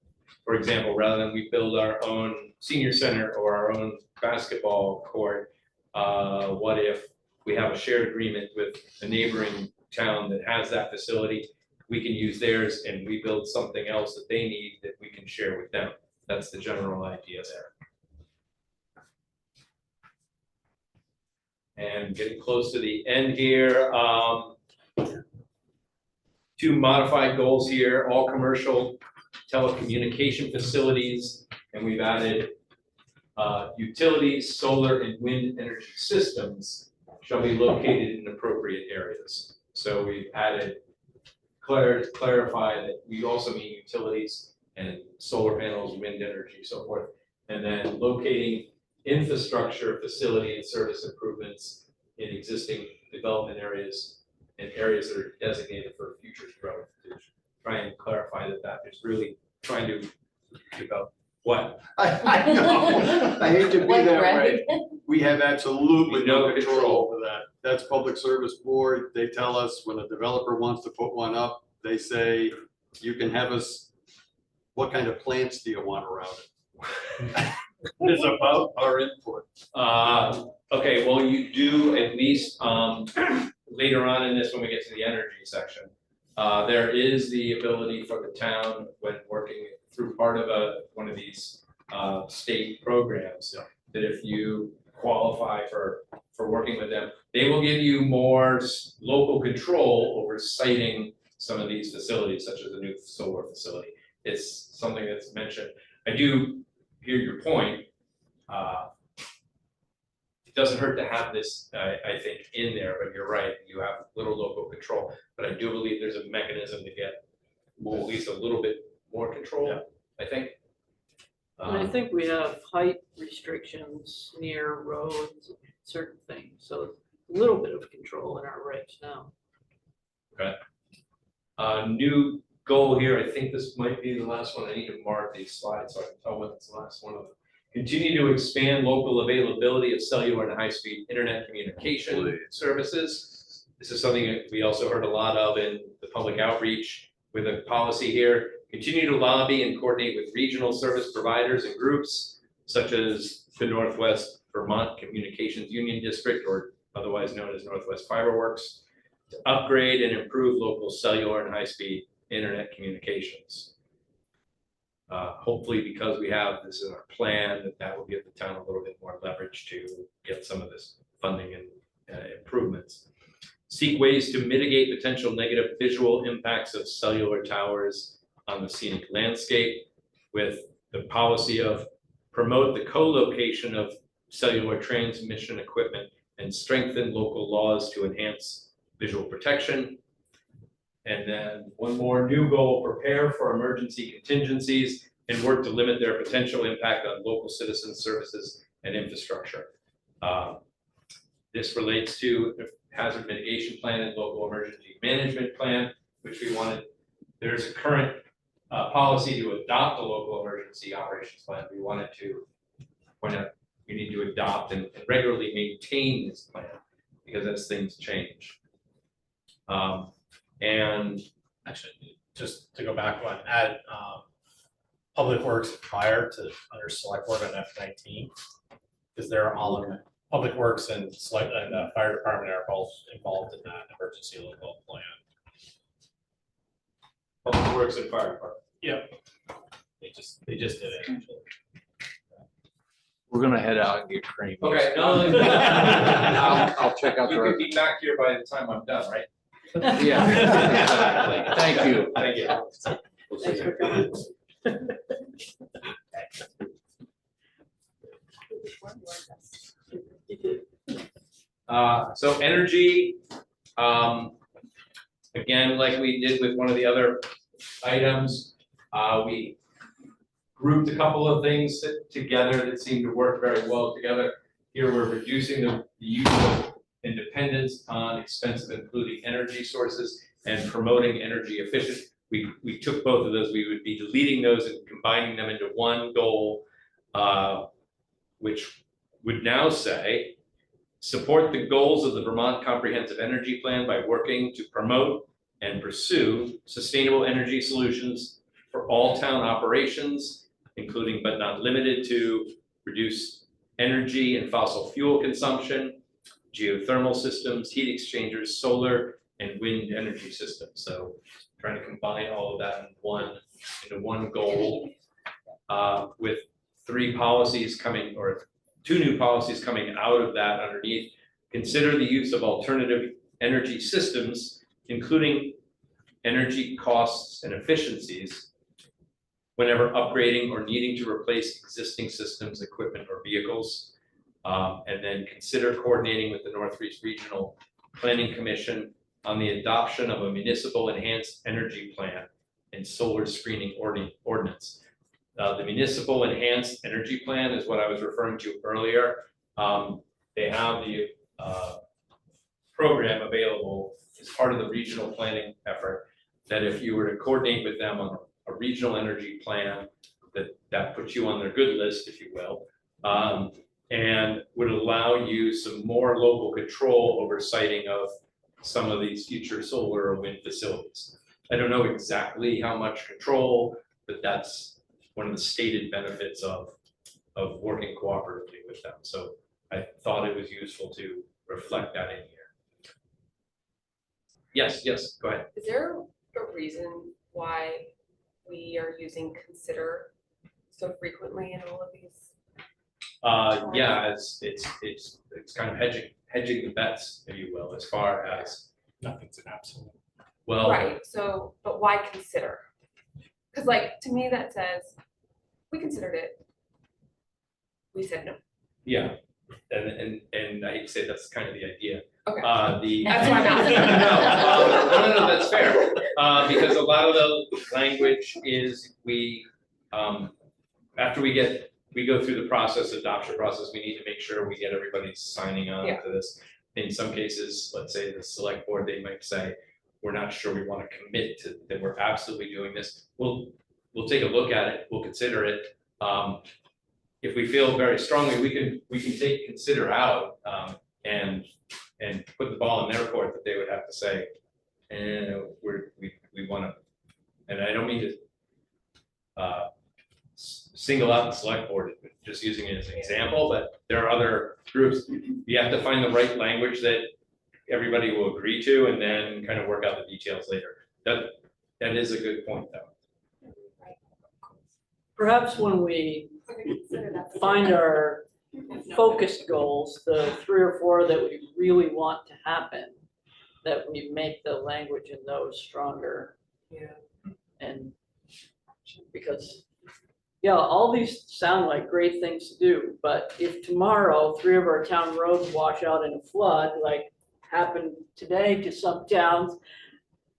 for example, rather than we build our own senior center or our own basketball court, what if we have a shared agreement with a neighboring town that has that facility, we can use theirs and we build something else that they need that we can share with them. That's the general idea there. And getting close to the end here, 2 modified goals here, all commercial telecommunication facilities, and we've added utilities, solar and wind energy systems shall be located in appropriate areas. So we've added, clarify that we also mean utilities and solar panels, wind energy, so forth. And then locating infrastructure, facility and service improvements in existing development areas and areas that are designated for future growth. To try and clarify that that is really trying to develop what? I know, I hate to be Like that Greg. way. We have absolutely We no know control control. over that. That's Public Service Board. They tell us when a developer wants to put one up, they say, you can have us, what kind of plants do you want around it? It's about our input. Okay, well, you do at least, later on in this, when we get to the energy section, there is the ability for the town, when working through part of one of these, state programs, that if you qualify for working with them, they will give you more local control over siting some of these facilities, such as a new solar facility. It's something that's mentioned. I do hear your point. It doesn't hurt to have this, I think, in there, but you're right, you have little local control. But I do believe there's a mechanism to get at least a little bit more control, I think. And I think we have height restrictions near roads, certain things, so a little bit of control in our regs now. New goal here, I think this might be the last one. I need to mark these slides so I can tell when it's the last one of them. Continue to expand local availability of cellular and high-speed internet communication services. This is something that we also heard a lot of in the public outreach with a policy here. Continue to lobby and coordinate with regional service providers and groups such as the Northwest Vermont Communications Union District, or otherwise known as Northwest Fiberworks, to upgrade and improve local cellular and high-speed internet communications. Hopefully, because we have this in our plan, that will give the town a little bit more leverage to get some of this funding and improvements. Seek ways to mitigate potential negative visual impacts of cellular towers on the scenic landscape with the policy of promote the co-location of cellular transmission equipment and strengthen local laws to enhance visual protection. And then one more new goal, prepare for emergency contingencies and work to limit their potential impact on local citizens, services, and infrastructure. This relates to the hazard mitigation plan and local emergency management plan, which we wanted. There's a current policy to adopt a local emergency operations plan. We wanted to point out we need to adopt and regularly maintain this plan because as things change. And Actually, just to go back one, add Public Works and Fire to under Select Board on F19, because they're all in Public Works and Select and the Fire Department are both involved in that emergency local plan. Public Works and Fire Department. Yep. They just did it actually. We're gonna head out and get cream. Okay, no, I'll check out we the could rest. be back here by the time I'm done, right? Yeah, exactly. Thank you. Thank you. Thanks for coming. So energy, again, like we did with one of the other items, we grouped a couple of things together that seem to work very well together. Here we're reducing the use of and dependence on expensive and polluting energy sources and promoting energy efficient. We took both of those, we would be deleting those and combining them into one goal, which would now say, support the goals of the Vermont Comprehensive Energy Plan by working to promote and pursue sustainable energy solutions for all town operations, including but not limited to reduce energy and fossil fuel consumption, geothermal systems, heat exchangers, solar and wind energy systems. So trying to combine all of that into one goal, with 3 policies coming, or 2 new policies coming out of that underneath. Consider the use of alternative energy systems, including energy costs and efficiencies, whenever upgrading or needing to replace existing systems, equipment, or vehicles. And then consider coordinating with the Northeast Regional Planning Commission on the adoption of a municipal enhanced energy plan and solar screening ordinance. The municipal enhanced energy plan is what I was referring to earlier. They have the program available as part of the regional planning effort, that if you were to coordinate with them on a regional energy plan, that puts you on their good list, if you will, and would allow you some more local control over siting of some of these future solar or wind facilities. I don't know exactly how much control, but that's one of the stated benefits of working cooperatively with them. So I thought it was useful to reflect that in here. Yes, go ahead. Is there a reason why we are using consider so frequently in all of these? Yeah, it's kind of hedging the bets, if you will, as far as, Nothing's an absolute. well, Right, so, but why consider? Because like, to me, that says, we considered it. We said no. yeah, and I hate to say that's kind of the idea. Okay. That's why I'm asking. No, that's fair. Because a lot of the language is after we go through the process, adoption process, we need to make sure we get everybody signing on Yeah. to this. In some cases, let's say the select board, they might say, we're not sure we want to commit to that we're absolutely doing this. We'll take a look at it, we'll consider it. If we feel very strongly, we can take consider out and put the ball in their court, that they would have to say, we want to, and I don't mean to single out the select board, just using it as an example, but there are other groups. You have to find the right language that everybody will agree to, and then kind of work out the details later. That is a good point, though. Perhaps when we Consider that. find our focused goals, the 3 or 4 that we really want to happen, that we make the language in those stronger. Yeah. And because, yeah, all these sound like great things to do, but if tomorrow 3 of our town roads wash out in a flood, like happened today to some towns,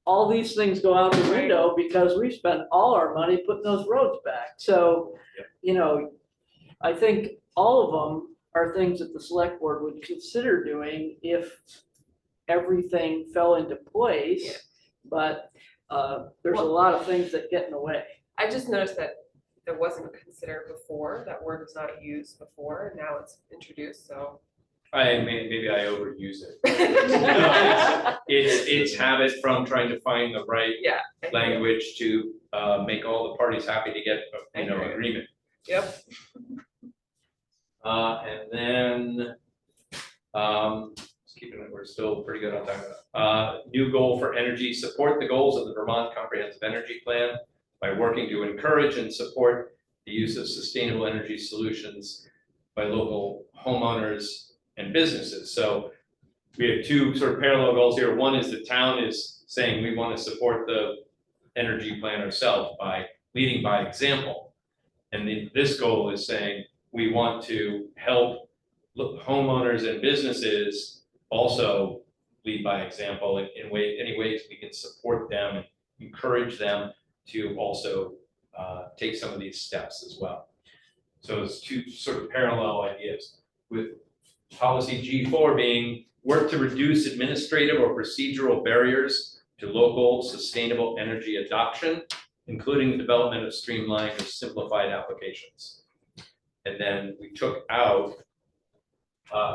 all these things go out the window because we spent all our money putting those roads back. So, you know, I think all of them are things that the select board would consider doing if everything fell into place. But there's a lot of things that get in the way. I just noticed that there wasn't consider before, that word was not used before, and now it's introduced, so. Maybe I overuse it. It's habit from trying to find the right Yeah. language to make all the parties happy to get, agreement. Yep. And then, just keeping it, we're still pretty good on time. New goal for energy: support the goals of the Vermont Comprehensive Energy Plan by working to encourage and support the use of sustainable energy solutions by local homeowners and businesses. So we have 2 sort of parallel goals here. One is the town is saying we want to support the energy plan ourselves by leading by example. And this goal is saying we want to help homeowners and businesses also lead by example in any ways we can support them and encourage them to also take some of these steps as well. So it's 2 sort of parallel ideas, with policy G4 being work to reduce administrative or procedural barriers to local sustainable energy adoption, including the development of streamlined or simplified applications. And then we took out,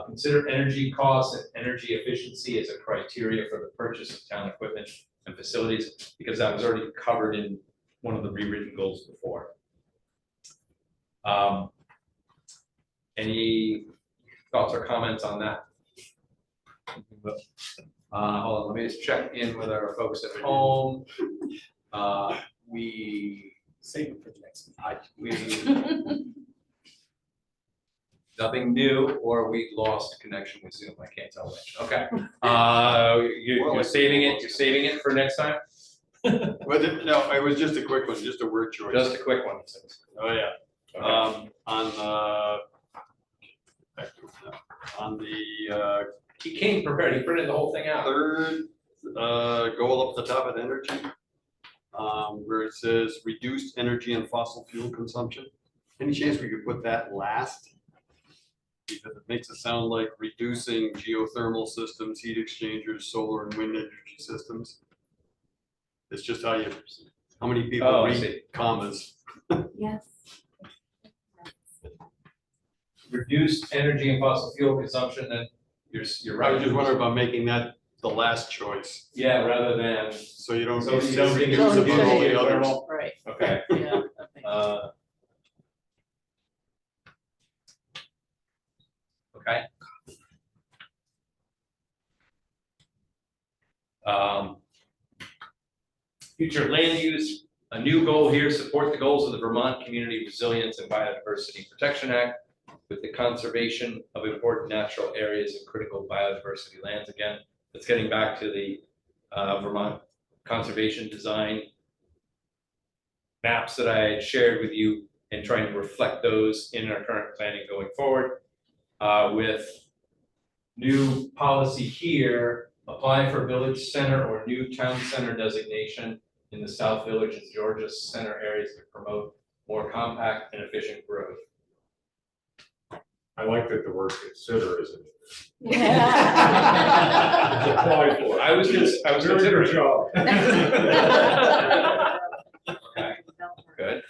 consider energy costs and energy efficiency as a criteria for the purchase of town equipment and facilities, because that was already covered in one of the rewritten goals before. Any thoughts or comments on that? Hold on, let me just check in with our folks at home. We, Save it for the next. nothing new, or we lost connection with Zoom, I can't tell which, okay. You're saving it for next time? No, it was just a quick one, just a word choice. Just a quick one, it says. Oh, yeah. Okay. On the He came prepared, he printed the whole thing out. third goal up the top of energy, where it says reduced energy and fossil fuel consumption. Any chance we could put that last? Because it makes it sound like reducing geothermal systems, heat exchangers, solar and wind energy systems. It's just how many Oh, people I read see. commas. Yes. Reduced energy and fossil fuel consumption, then you're I right. was just wondering about making that the last choice, Yeah, rather than, so you don't. so you don't think it's Don't abuse of all say the others. geothermal? Right, Okay. yeah. Okay. Future land use, a new goal here, support the goals of the Vermont Community Resilience and Biodiversity Protection Act with the conservation of important natural areas and critical biodiversity lands. Again, that's getting back to the Vermont conservation design maps that I had shared with you and trying to reflect those in our current planning going forward. With new policy here, apply for village center or new town center designation in the South Village and Georgia center areas to promote more compact and efficient growth. I like that the word consider isn't. Yeah. It's applied for. I was Very good considering. job. Okay, good.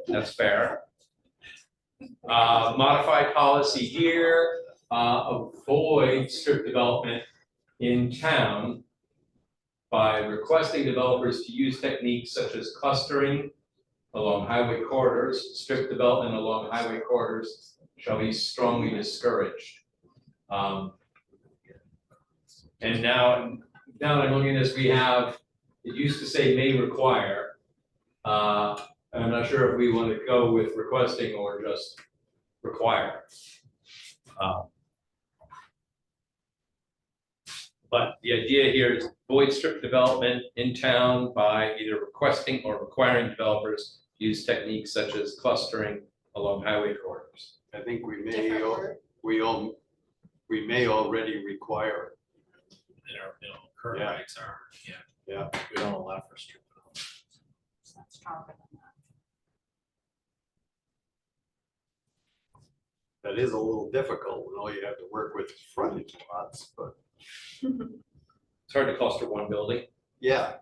That's fair. Modified policy here, avoid strip development in town by requesting developers to use techniques such as clustering along highway corridors. Strip development along highway corridors shall be strongly discouraged. And now that I'm looking at this, we have, it used to say may require. I'm not sure if we want to go with requesting or just require. But the idea here is avoid strip development in town by either requesting or requiring developers to use techniques such as clustering along highway corridors. I think we may, Different word. we may already require. Current Yeah. regs are, Yeah. we don't allow for strip development. It's not stronger than that. That is a little difficult when all you have to work with is frontage lots, but It's hard to cluster one building. yeah.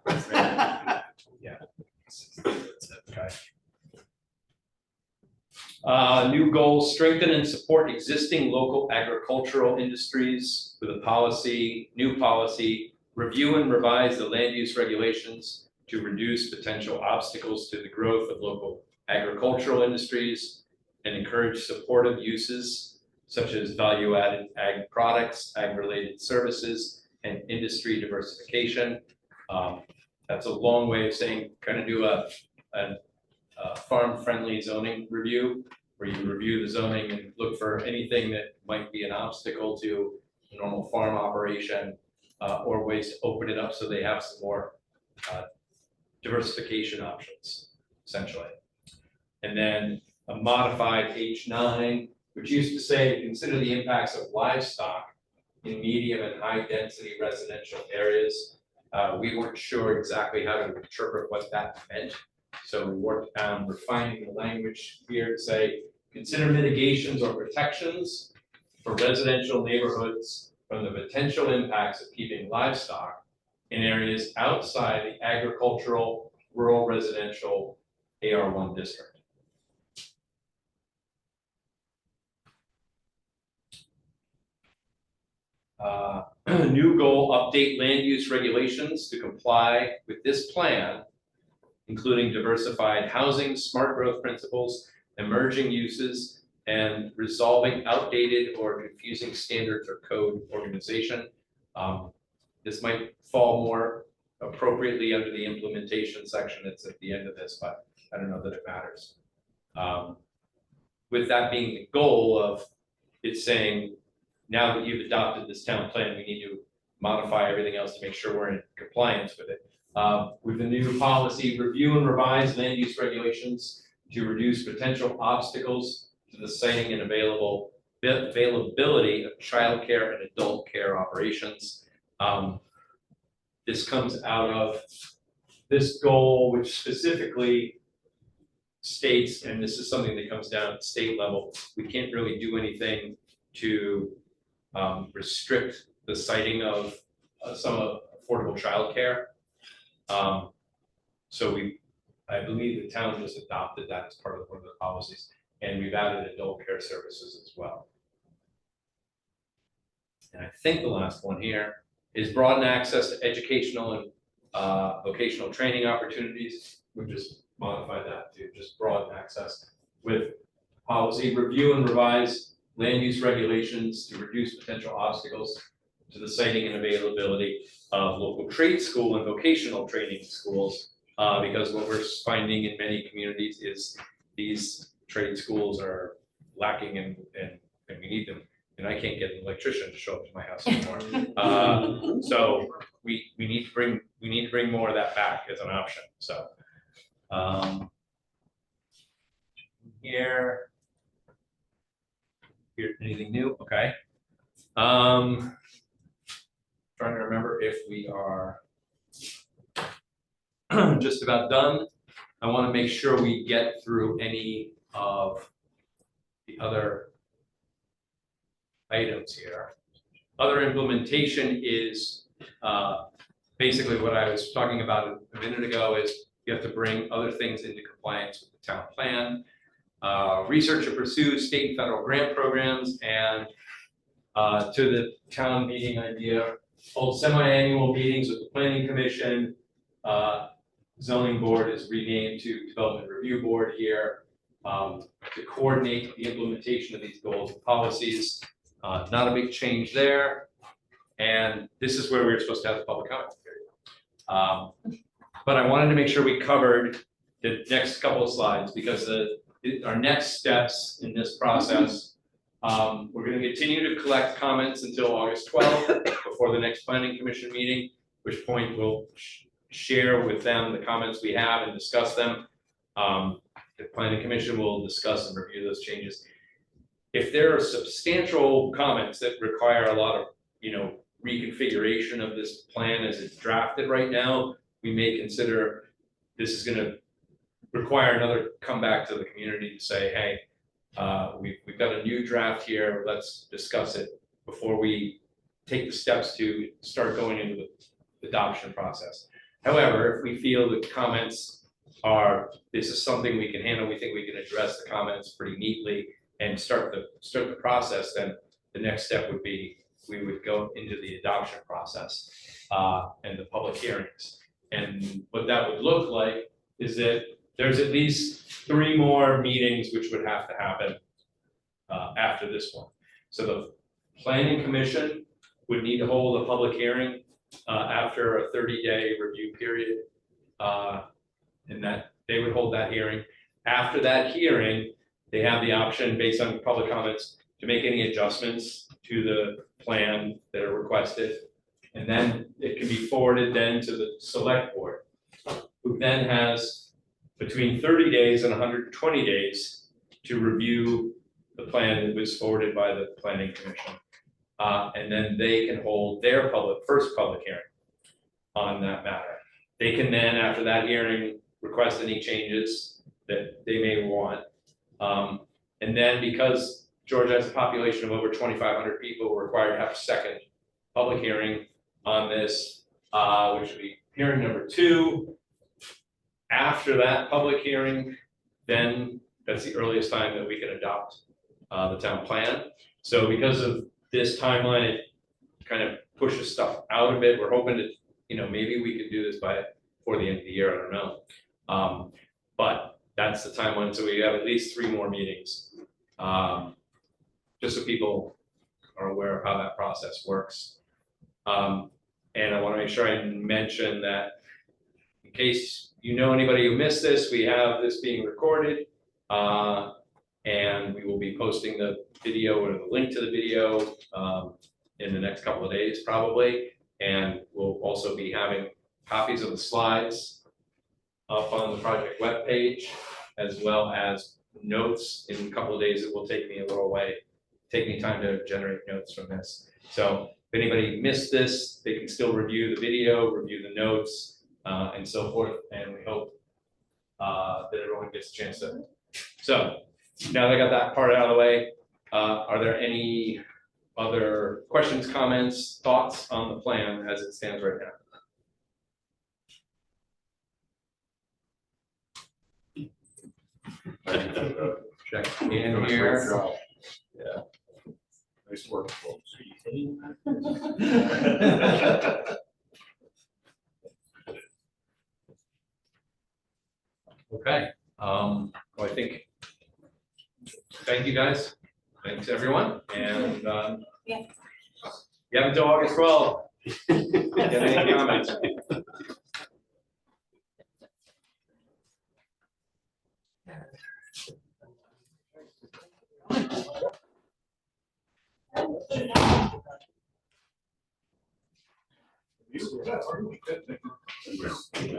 New goal, strengthen and support existing local agricultural industries with a new policy, review and revise the land use regulations to reduce potential obstacles to the growth of local agricultural industries and encourage supportive uses such as value-added ag products, ag-related services, and industry diversification. That's a long way of saying, kind of do a farm-friendly zoning review, where you review the zoning and look for anything that might be an obstacle to a normal farm operation, or ways to open it up so they have some more diversification options, essentially. And then a modified H9, which used to say, consider the impacts of livestock in medium and high density residential areas. We weren't sure exactly how to interpret what that meant. So we worked on refining the language here to say, consider mitigations or protections for residential neighborhoods from the potential impacts of keeping livestock in areas outside the agricultural, rural residential AR1 district. New goal, update land use regulations to comply with this plan, including diversified housing, smart growth principles, emerging uses, and resolving outdated or confusing standards or code organization. This might fall more appropriately under the implementation section. It's at the end of this, but I don't know that it matters. With that being the goal of it saying, now that you've adopted this town plan, we need to modify everything else to make sure we're in compliance with it. With the new policy, review and revise land use regulations to reduce potential obstacles to the siting and availability of childcare and adult care operations. This comes out of this goal, which specifically states, and this is something that comes down at the state level, we can't really do anything to restrict the siting of some affordable childcare. So I believe the town just adopted that as part of one of the policies, and we've added adult care services as well. And I think the last one here is broaden access to educational and vocational training opportunities. We just modify that to just broaden access with policy, review and revise land use regulations to reduce potential obstacles to the siting and availability of local trade school and vocational training schools. Because what we're finding in many communities is these trade schools are lacking and we need them. And I can't get an electrician to show up to my house anymore. So we need to bring more of that back as an option. So here, anything new? Okay. Trying to remember if we are just about done. I want to make sure we get through any of the other items here. Other implementation is basically what I was talking about a minute ago, is you have to bring other things into compliance with the town plan. Research and pursue state and federal grant programs, and to the town meeting idea, hold semi-annual meetings with the planning commission. Zoning board is renamed to development review board here, to coordinate the implementation of these goals and policies. Not a big change there. And this is where we were supposed to have the public comment period. But I wanted to make sure we covered the next couple of slides, because our next steps in this process, we're going to continue to collect comments until August 12th before the next planning commission meeting, which point we'll share with them the comments we have and discuss them. The planning commission will discuss and review those changes. If there are substantial comments that require a lot of, reconfiguration of this plan as it's drafted right now, we may consider this is going to require another comeback to the community to say, hey, we've got a new draft here, let's discuss it before we take the steps to start going into the adoption process. However, if we feel the comments are, this is something we can handle, we think we can address the comments pretty neatly and start the process, then the next step would be we would go into the adoption process and the public hearings. And what that would look like is that there's at least 3 more meetings which would have to happen after this one. So the planning commission would need to hold a public hearing after a 30-day review period, and that they would hold that hearing. After that hearing, they have the option, based on public comments, to make any adjustments to the plan that are requested. And then it can be forwarded then to the select board, who then has between 30 days and 120 days to review the plan that was forwarded by the planning commission. And then they can hold their first public hearing on that matter. They can then, after that hearing, request any changes that they may want. And then, because Georgia has a population of over 2,500 people, we're required to have a second public hearing on this, which would be hearing number 2. After that public hearing, then that's the earliest time that we can adopt the town plan. So because of this timeline, it kind of pushes stuff out a bit. We're hoping to, maybe we could do this before the end of the year, I don't know. But that's the timeline. So we have at least 3 more meetings Just so people are aware of how that process works. And I want to make sure I mention that in case you know anybody who missed this, we have this being recorded. And we will be posting the video or the link to the video in the next couple of days probably. And we'll also be having copies of the slides up on the project webpage, as well as notes. In a couple of days, it will take me time to generate notes from this. So if anybody missed this, they can still review the video, review the notes, and so forth. And we hope that everyone gets a chance to. So now that I got that part out of the way, are there any other questions, comments, thoughts on the plan as it stands right now? Check in here. Yeah. Nice work, folks. Okay, well, I think, thank you guys, thanks everyone, and Yeah. you have until August 12th. Get any comments? Yeah,